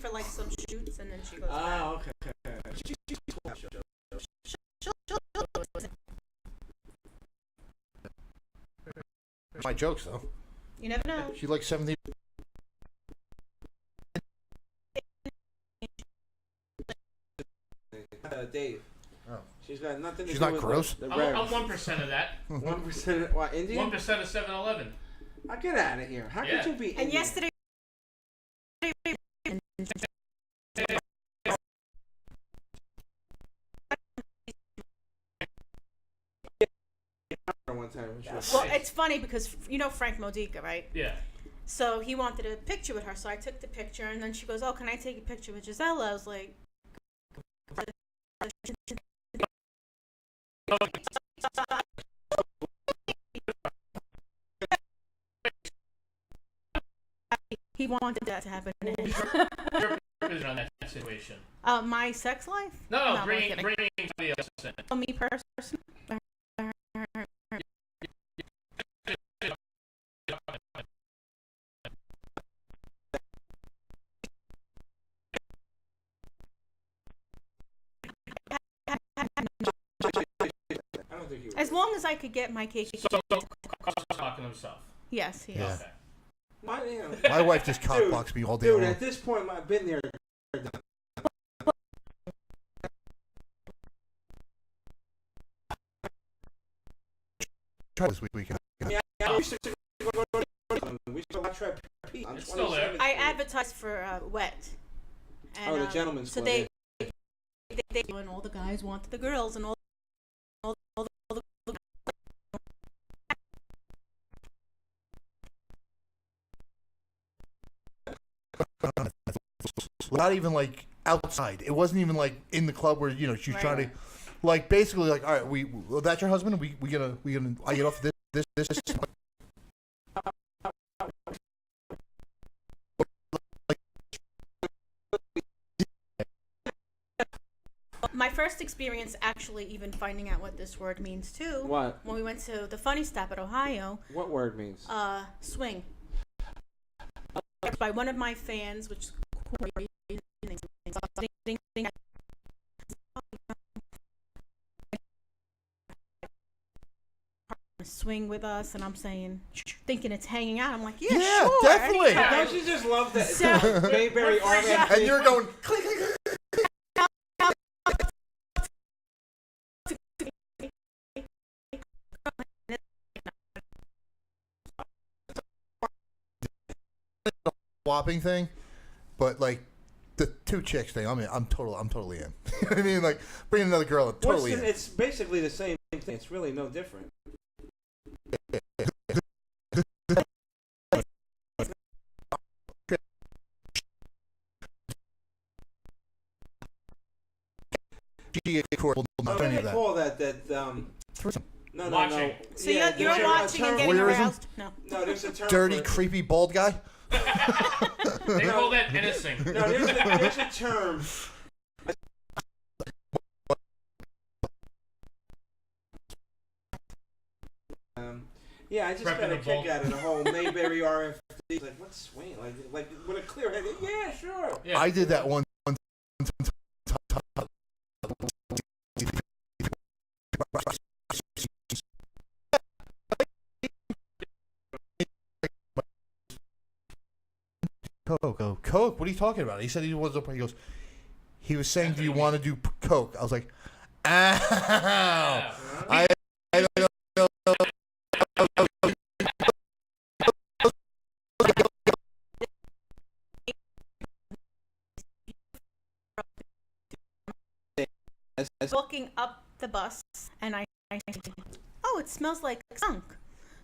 for like some shoots and then she goes back. Oh, okay. My jokes though. You never know. She like 17. Dave. Oh. She's got nothing to She's do not with gross? The I'm 1% of that. 1% what, Indian? 1% of 7-Eleven. I'll get out of here. How could you be Indian? And yesterday. One time. Well, it's funny because you know Frank Modica, right? Yeah. So he wanted a picture with her, so I took the picture, and then she goes, "Oh, can I take a picture with Jusella?" I was like, he wanted that to happen. On that situation. My sex life? No, I'm bringing kidding. somebody else in. Oh, me personally. As long as I could get my cake. So cockblocking himself. Yes, he is. Yeah. Okay. My wife just cockblocks me all day Dude, long. at this point, I've been there. Try this weekend. Yeah, we used to watch Red Pete on It's still there. 27th I Street. advertised for Wet. And, Oh, the gentleman's so club. they and all the guys wanted the girls and all the Not even like outside. It wasn't even like in the club where she was Right. trying to, like basically like, all right, that's your husband. We gonna I get off this. My first experience actually even finding out what this word means too. What? When we went to the Funny Stop at Ohio. What word means? Swing. By one of my fans, which swing with us, and I'm saying, thinking it's hanging out. I'm like, yeah, sure, definitely. anytime. Don't you just love that? So- Mayberry RFP. And you're going click, click, click. Swapping thing, but like the two chicks thing. I'm totally in. You know what I mean? Like bringing another girl, I'm totally in. It's basically the same thing. It's really no different. Not any of that. Call that Threesome. no. Watching. So Yeah, you're there's a watching and term- getting Voyeurism? aroused? No. No, there's a term. Dirty, for it. creepy, bald guy. They call that innocent. No, there's a term. Yeah, I just Prepping got a the kick bulk. out of the whole Mayberry RFD. Like, what's swing? Like with a clear head. Yeah, sure. Yeah. I did that one. 'Coke? What are you talking about?" He said he was up. He goes, he was saying, "Do you want to do Coke?" I was like, "Ow!" I don't know. Walking up the bus, and I oh, it smells like skunk.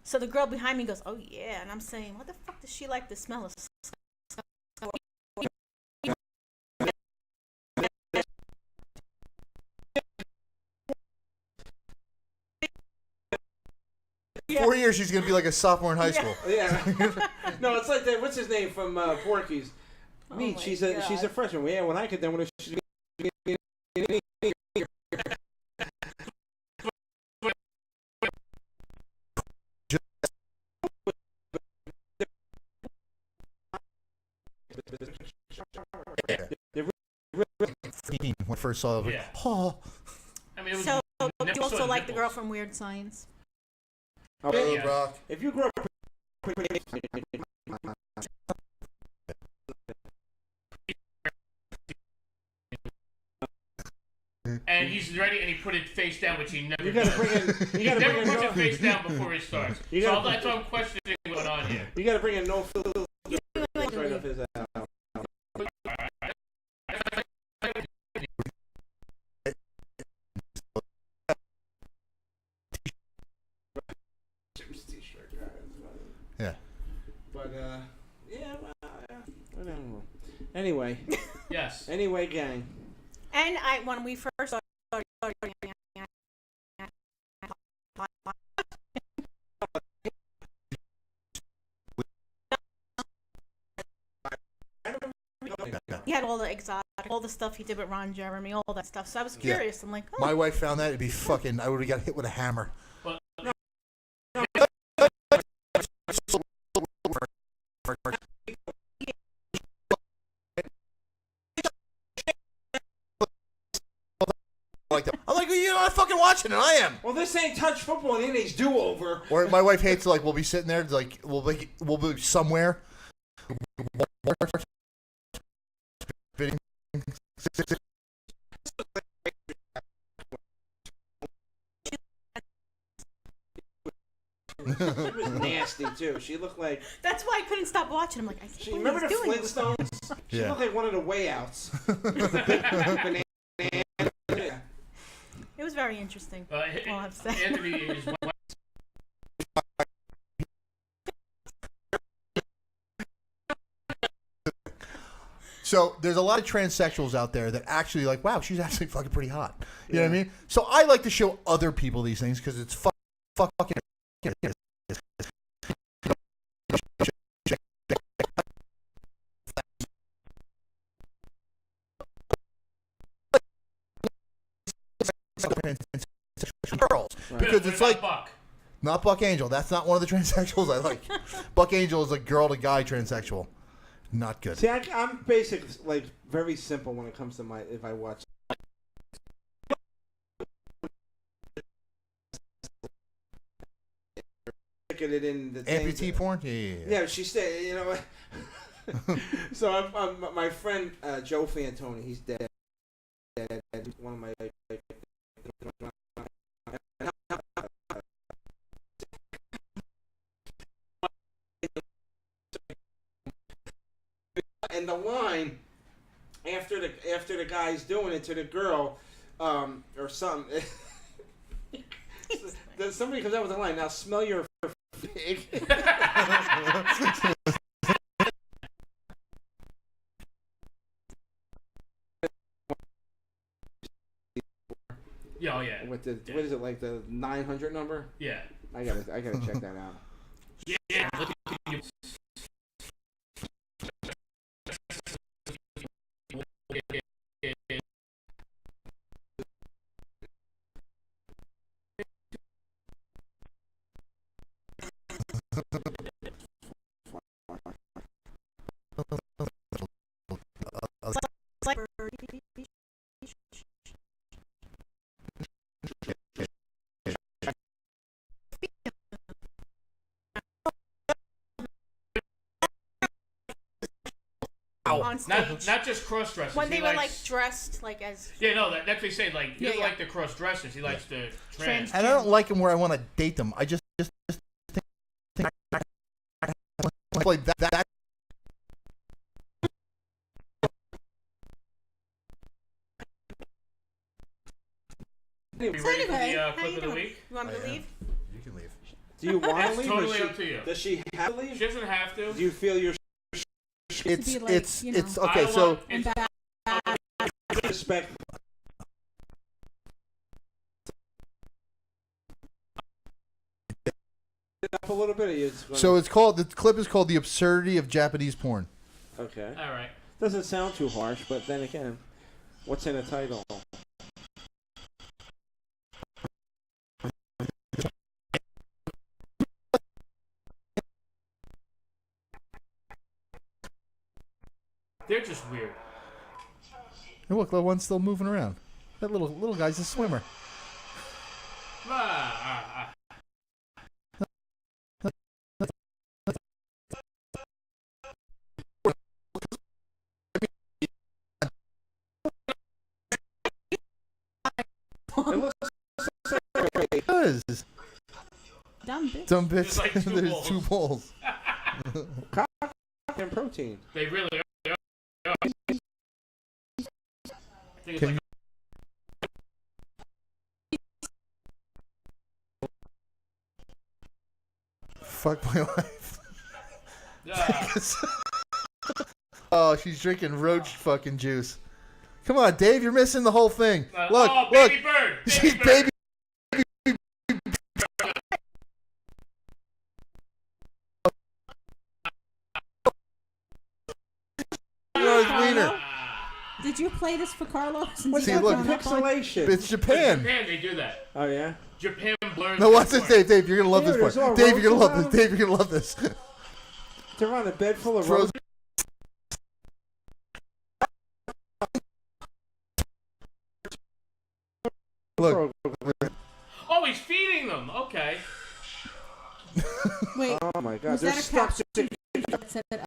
So the girl behind me goes, "Oh yeah," and I'm saying, "What the fuck does she like the smell of skunk?" 4 years, she's gonna be like a sophomore in high school. Yeah. No, it's like that. What's his name from Porky's? Neat. my She's a God. freshman. Yeah, when I could then when she's When I first saw it, Yeah. oh, I mean, it was So never you also saw like the girl nipples. from Weird Science? okay. Yeah. Rock. If you grew up And he's ready, and he put it face down, which he never you gotta does. bring in He you gotta never bring puts in it face down before he starts. You So gotta- that's why I'm questioning what's going on here. you gotta bring in no filter right off his ass. Yeah. But yeah, well, I don't know. Anyway, Yes. gang. And when we first started he had all the exotic, all the stuff he did with Ron Jeremy, all that stuff. So I was Yeah. curious. I'm like, oh, My wife found that it'd be fucking. I would have got hit with a hammer. Well, Like that. I'm like, you're not not fucking watching it. I am. Well, this ain't touch football and it ain't do-over. Or my wife hates like we'll be sitting there like we'll be somewhere. She was nasty too. She looked like. That's why I couldn't stop watching. I'm like, I can't believe Remember the he's doing this. Flintstones? She Yeah. looked like one of the way outs. It was very interesting. All I have to say. Anthony is So there's a lot of transsexuals out there that actually like, wow, she's actually fucking pretty hot. You know what I mean? So I like to show other people these things because it's fucking. Girls, because it's like not Buck Angel. That's not one of the transsexuals I like. Buck Angel is a girl to guy transsexual. Not good. See, I'm basic, like very simple when it comes to if I watch. It in the Amputee porn? Yeah. Yeah, she said, you know. So my friend Joe Fantoni, he's dead. One of my. And the line after the guy's doing it to the girl, or something. Then somebody comes out with a line. Now smell your pig. Yeah, oh yeah. With the what is it like the 900 number? Yeah. I gotta check that out. Yeah. On stage. Not just cross dressers. When they were like dressed like as. Yeah, no, that's what he said. Like he doesn't Yeah. like the cross dressers. He likes the trans. And I don't like them where I want to date them. I just think like that. Are you ready for Anyway, the how clip you of the doing? week? You want me to leave? You can leave. Do you want to That's leave? totally up to you. Does she have to leave? She doesn't have to. Do you feel your It's be like, it's you know, it's okay. So It's, respect? Up a little bit. Or you just gonna... so it's called the clip is called "The Absurdity of Japanese Porn." Okay. all right. Doesn't sound too harsh, but then again, what's in the title? They're just weird. And look, the one's still moving around. That little guy's a swimmer. It looks It does. Dumb bitch. Dumb bitch. There's like two There's balls. 2 balls. and protein. They really are. I think it's Can like Fuck my life. a, Oh, she's drinking roach fucking juice. Come on, Dave, you're missing the whole thing. Look, oh, look. baby bird. She's Bird. baby. Wiener. Did you play this for Carlos? What's See, that look, pixelation? It's Japan. Japan, they do that. Oh yeah. Japan blurs. No, watch this, porn. Dave. Dave, you're gonna love Dude, this there's all part. Dave, you're gonna roaches love on this. Dave, you're gonna love this. They're on a bed full of Throws- roses. Look, them. Okay. Wait, Oh my God! was They're that a stuck. caption that said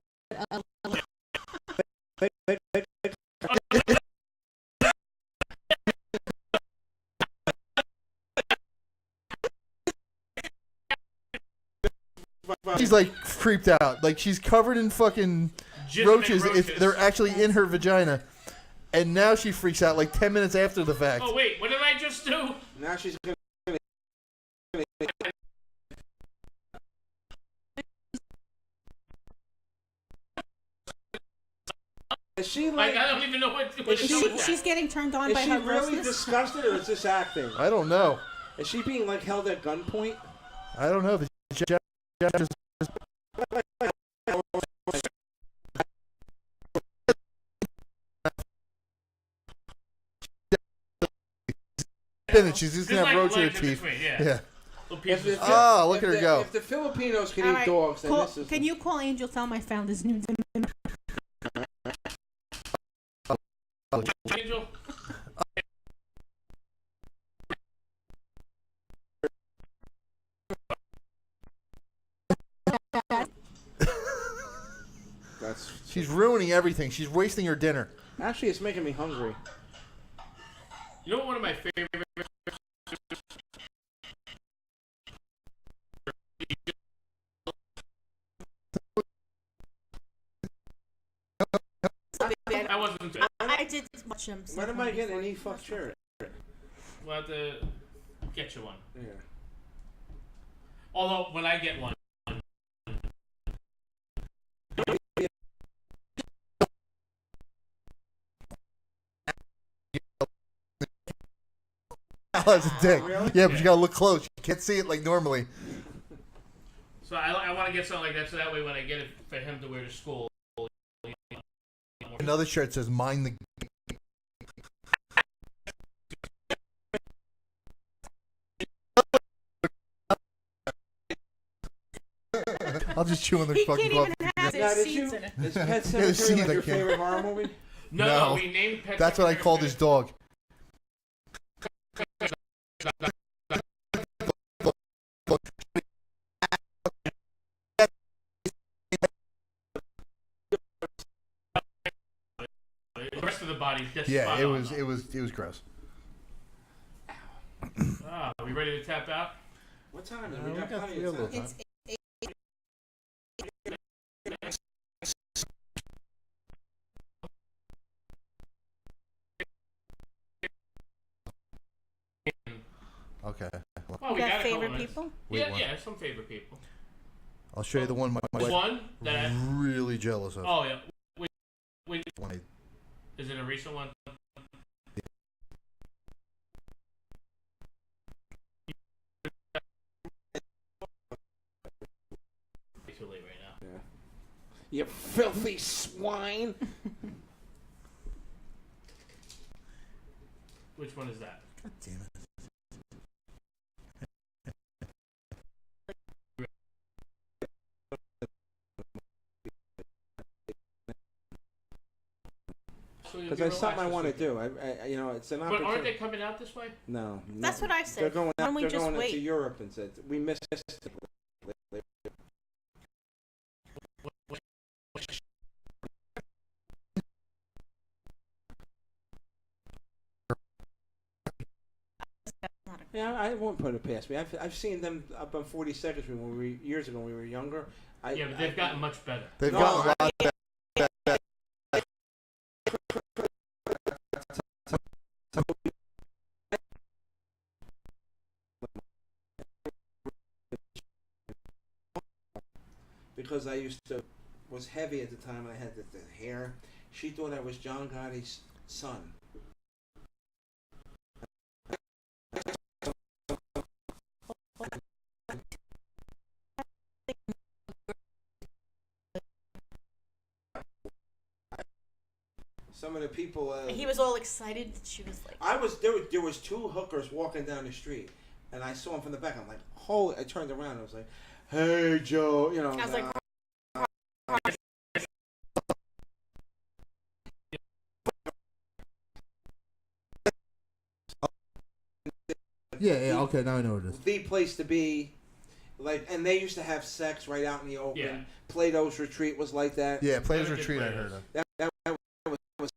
She's like creeped out. Like she's covered in fucking roaches. If they're actually in her vagina. And now she freaks out like 10 minutes after the fact. Oh wait, what did I just do? Now she's gonna. Is she like? I don't even know what to do with that. she's getting turned on Is by she her really grossness? disgusted, or is this acting? I don't know. Is she being like held at gunpoint? I don't know. The judge just she's just gonna have roach in her teeth. Yeah. Oh, look at her go. If the Filipinos can All eat right, dogs, then this is. Can you call Angel? Tell him I found his new dinner. Angel. She's ruining everything. She's wasting her dinner. Actually, it's making me hungry. You know what one of my favorite I wasn't. I did watch him. When am I getting an E-fuck shirt? We'll have to get you one. Yeah. Although when I get one. That's a dick. Really? Yeah, but you gotta look close. You can't see it like normally. So I want to get something like that so that way when I get it for him to wear to school. Another shirt says "Mind the." I'll just chew on the He fucking can't glove. even have Now, his did you? seeds in it. Is Pet Yeah, the Sematary seeds like I your can't. favorite horror movie? No, we named Pet That's what I Sematary called for- his dog. The rest of the body. Just Yeah, spot it on, was though. gross. Are we ready to tap out? What time is it? No, We got we got plenty a of little time. time. Okay. Oh, You we got got a couple favorite minutes. people? Wait, Yeah, what? yeah, some favorite people. I'll show you the one my There's wife one that. really jealous of. Oh yeah. Wait. When I- Is it a recent one? Too late right now. Yeah. You filthy swine. Which one is that? God damn it. Because there's something I want to do. You know, it's an But opportunity. aren't they coming out this way? No. That's what I said. They're going Why out. don't we They're just going wait? into Europe and said we missed. Yeah, I won't put it past me. I've seen them up on 42nd Street when we years ago when we were younger. Yeah, but they've gotten much better. They've No, gotten a lot better. Because I was heavy at the time and I had the hair. She thought I was John Gotti's son. Some of the people. He was all excited. She was like, There was two hookers walking down the street, and I saw them from the back. I'm like, holy! I turned around. And I was like, hey, Joe. You know. I was like, Yeah. Okay, now I know what it is. the place to be. Like, and they used to have sex right out in the open. Yeah. Plato's Retreat was like that. Yeah, Players Never did Retreat. I Players. heard of. That was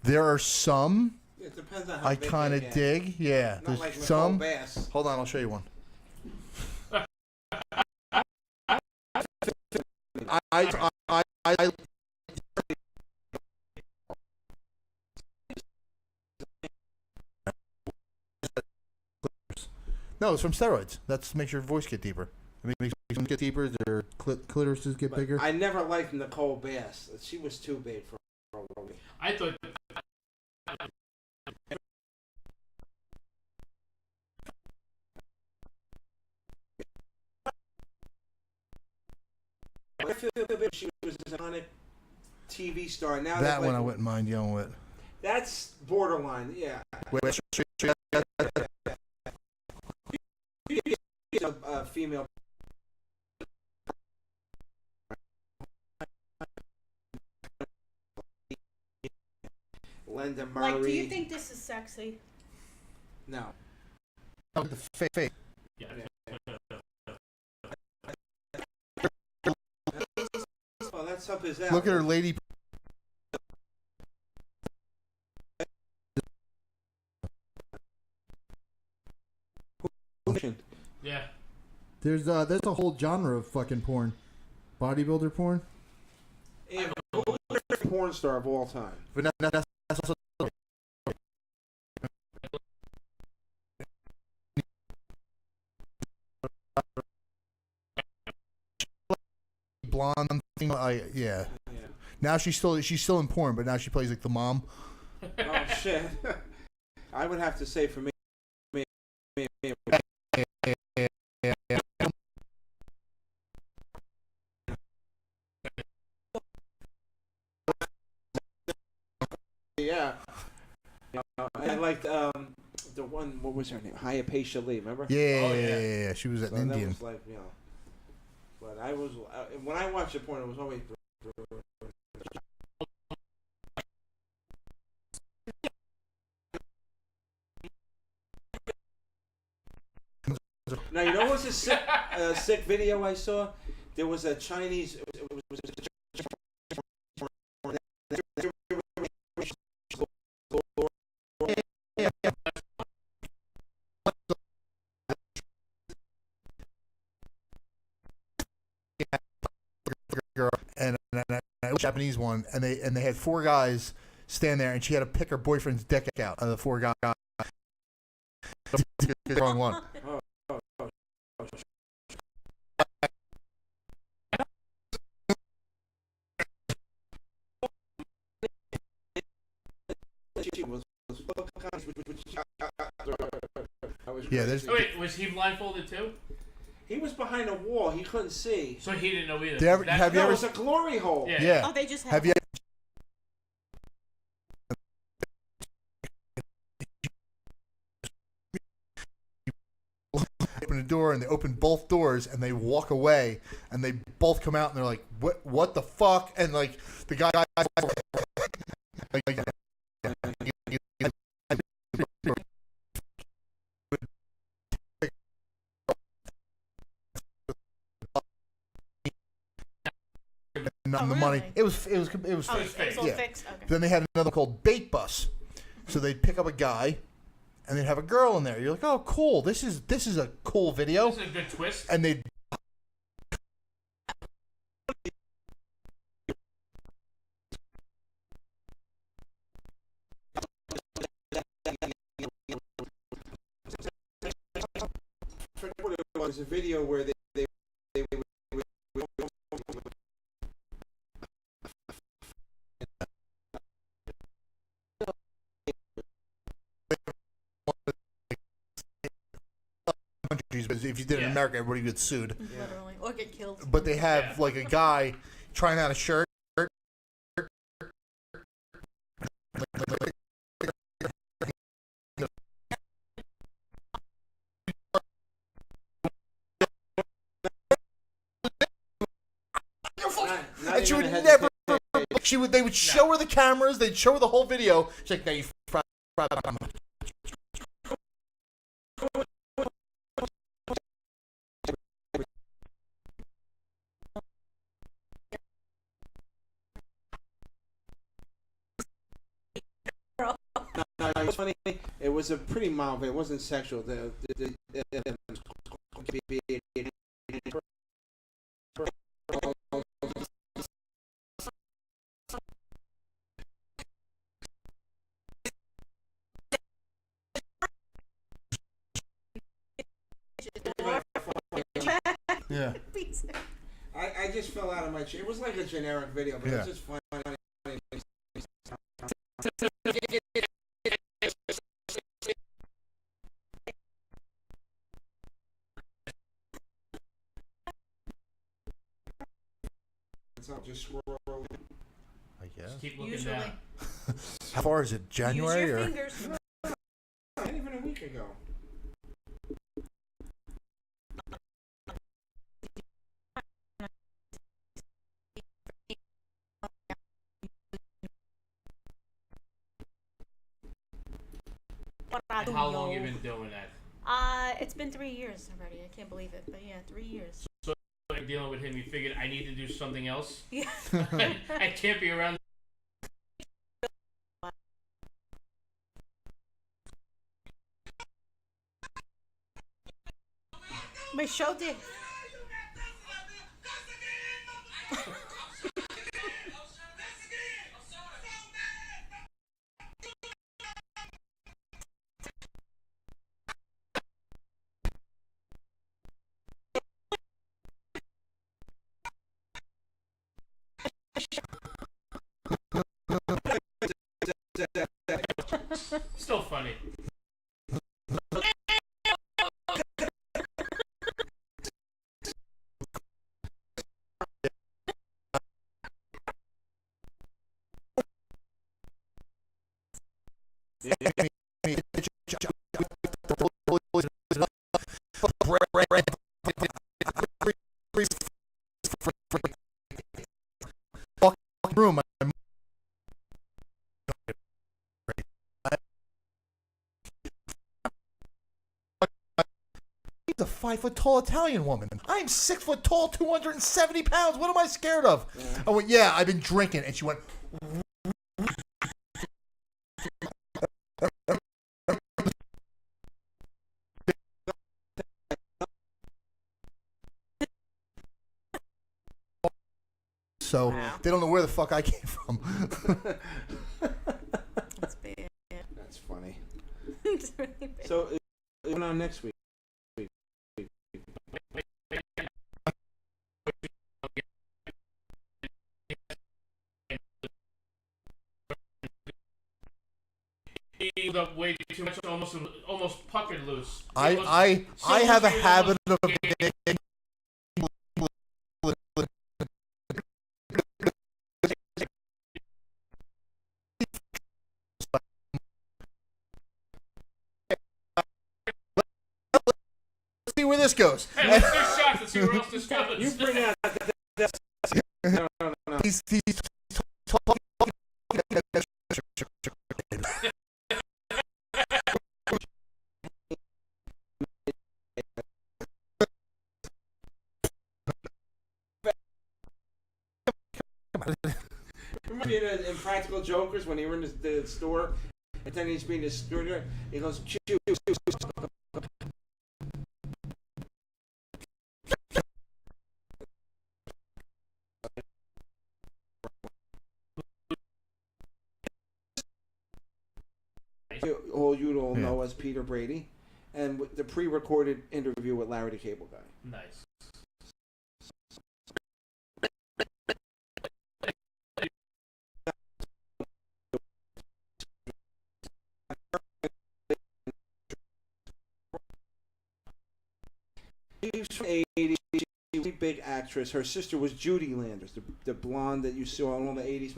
There are some it depends on how I big kind they of get. dig. Yeah, Not there's like Nicole some. Bass. Hold on, I'll show you one. I No, it's from steroids. That makes your voice get deeper. It makes them get deeper. Their clitorises get But bigger. I never liked Nicole Bass. She was too big for me. I thought I feel bad she was an iconic TV star. Now That one like, I wouldn't mind yelling with. That's borderline. Yeah. Wait, A female. Linda Murray. Like, do you think this is sexy? No. the face. yeah. Well, that's up his alley. Look at her lady. Yeah. There's a whole genre of fucking porn, bodybuilder porn. Yeah, who's your favorite porn star of all time? But that's also blonde thing. Yeah. Now she's still in porn, but now she plays like the mom. Oh shit! I would have to say for me. Yeah. I liked the one. What was her name? Hayapeisha Lee. Remember? Yeah, Oh, yeah. yeah. She was an So Indian. That was like, you know. But I was when I watched the porn, it was always. Now you know what's a sick video I saw? There was a Chinese. And a Japanese one, and they had four guys stand there, and she had to pick her boyfriend's dick out of the four guys. The wrong one. Yeah, there's. Oh, wait, was he blindfolded too? He was behind a wall. He couldn't see. So he didn't know either. Have you No, ever? it was a glory hole. Yeah. Yeah. Oh, they just Have you? Open the door and they open both doors and they walk away and they both come out and they're like, what the fuck? And like the guy not the money. Really? It was Oh, fixed. it's all Yeah. fixed. Okay. Then they had another called Bait Bus. So they'd pick up a guy and they'd have a girl in there. You're like, oh, cool. This is a cool video. This is a good twist. And they'd It was a video where they countries, if you did it in America, everybody gets sued. Literally, or get killed. But they have like a guy trying out a shirt. Not and she even would a never. hesitation. They would show her the cameras. They'd show her the whole video. She's like, "Now you." No, it was funny. It was a pretty mild. It wasn't sexual. Yeah. I just fell out of my chair. It was like a generic video, but it was just funny. Just swirl. I guess. Just keep looking Usually. down. How far is it? January Use your or? fingers. Not even a week ago. And how long you been doing that? It's been 3 years already. I can't believe it, but yeah, 3 years. So like dealing with him, you figured I need to do something else. Yeah. I can't be around. My show did. Still funny. Room. She's a 5 foot tall Italian woman. I'm 6 foot tall, 270 pounds. What am I scared of? Yeah. I went, yeah, I've been drinking. And she went, so they don't know where the fuck I came from. That's bad. That's funny. It's really bad. So, going on next week? He up way too much, almost puckered loose. I have a habit of see where this goes. Hey, let's do shots and see where else this goes. You bring out no. He's Remember in Impractical Jokers when they were in the store, and then he's being a scooter. He goes, "Chew." All you all know as Peter Brady, and with the pre-recorded interview with Larry the Cable Guy. Nice. She's from the 80s. She was a big actress. Her sister was Judy Landers, the blonde that you saw in all the 80s.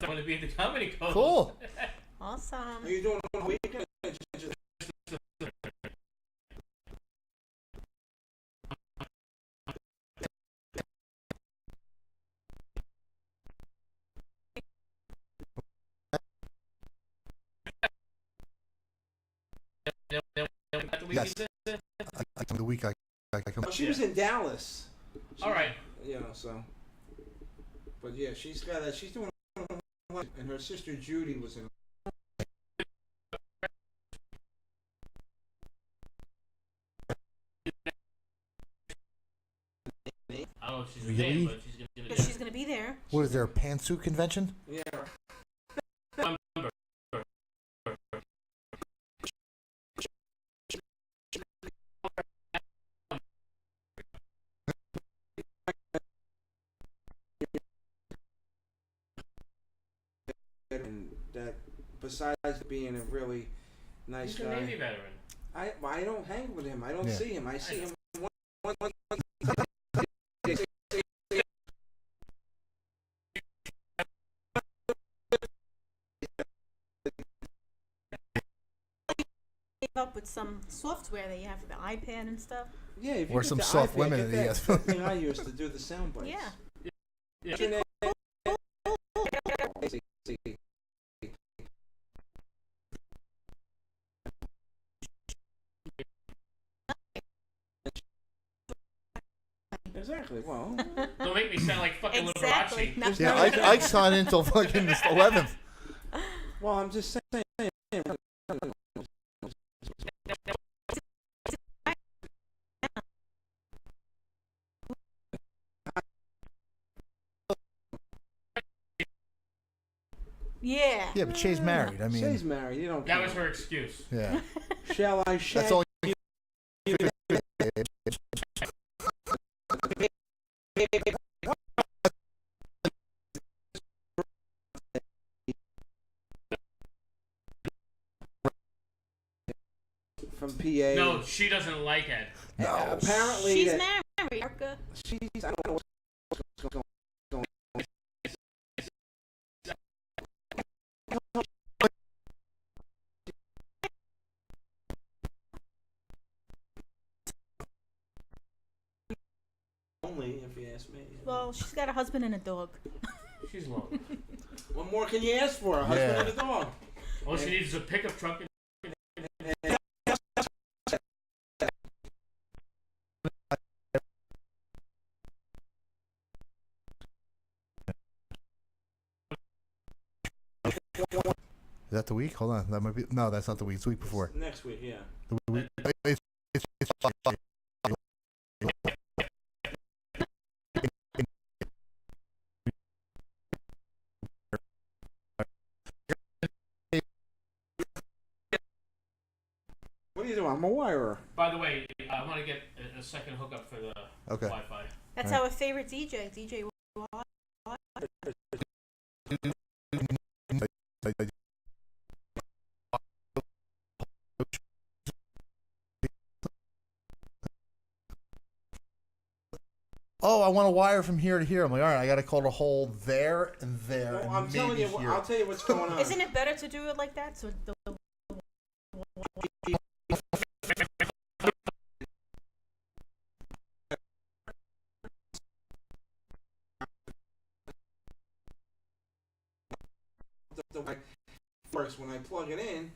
I want to be in the comedy club. Cool. Awesome. Are you doing it on the weekend? Yes. I come the week I come. Oh, she was in Dallas. All right. You know, so. But yeah, she's got a, she's doing, and her sister Judy was in. I don't know if she's Really? a name, but she's gonna. But she's gonna be there. What is there, a pantsuit convention? Yeah. And that, besides being a really nice He's a guy, Navy veteran. I don't hang with him. I don't Yeah. see him. I see him one. Came up with some software that you have for the iPad and stuff. Yeah, if you Or get some the soft iPad, women get in that, yes. that thing I used to do the sound bites. Yeah. Yeah. Exactly. Well, Don't make me sound like fucking Exactly. Liberace. No. Yeah, I signed in until fucking the 11th. well, I'm just saying. Yeah. Yeah, but Shay's married. I mean, Shay's married. You don't. That care. was her excuse. yeah. Shall I shag? That's all. From PA. No, she doesn't like it. No. Apparently, She's that married. Erica. she's. I don't know what's going on. Only if you ask me. Well, she's got a husband and a dog. She's low. What more can you ask for? A husband Yeah. and a dog. All she needs is a pickup truck. Is that the week? Hold on. That might be. No, that's not the week. It's the week before. Next week, yeah. The week. It's What are you doing? I'm a wirer. By the way, I want to get a second hookup for the okay. Wi-Fi. That's Right. our favorite DJ. DJ. Oh, I want to wire from here to here. I'm like, all right, I got to call the hole there and there. Well, and I'm telling maybe you. here. I'll tell you what's going on. Isn't it better to do it like that? So the First, when I plug it in,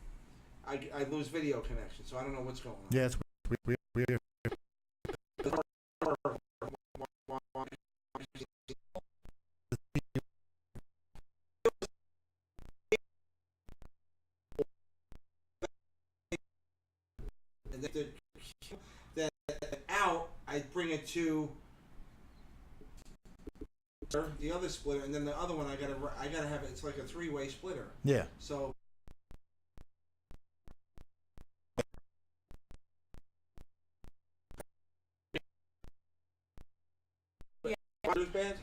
I lose video connection, so I don't know what's going on. Yeah, it's weird. And then out, I bring it to the other splitter, and then the other one I gotta have it. It's like a three-way splitter. Yeah. So. Yeah. Bad?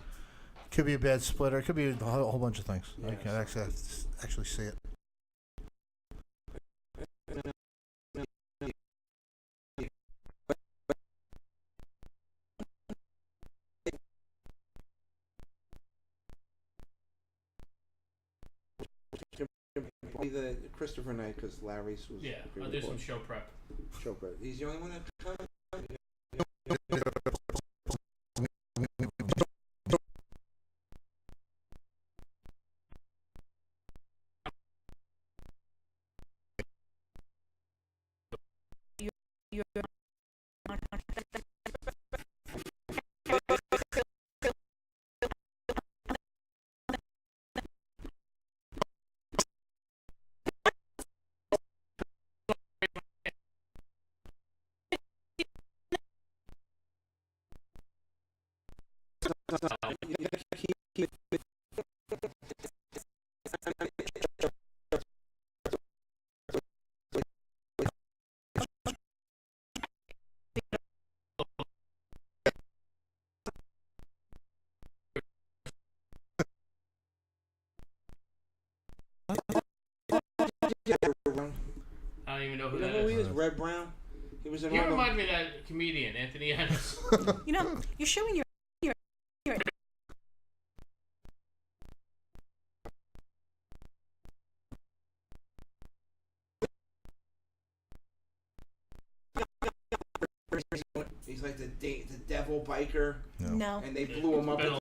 Could be a bad splitter. It could be a whole bunch of things. I Yes. can actually see it. the Christopher night because Larry's was. Yeah, a good I'll do some report. show prep. Show prep. He's the only one that comes. I don't even know who You know that who is. he is? Red Brown. He was in He all the- reminds me of that comedian, Anthony Anderson. You know, you're showing your He's like the devil biker, no. and they blew him up Been at a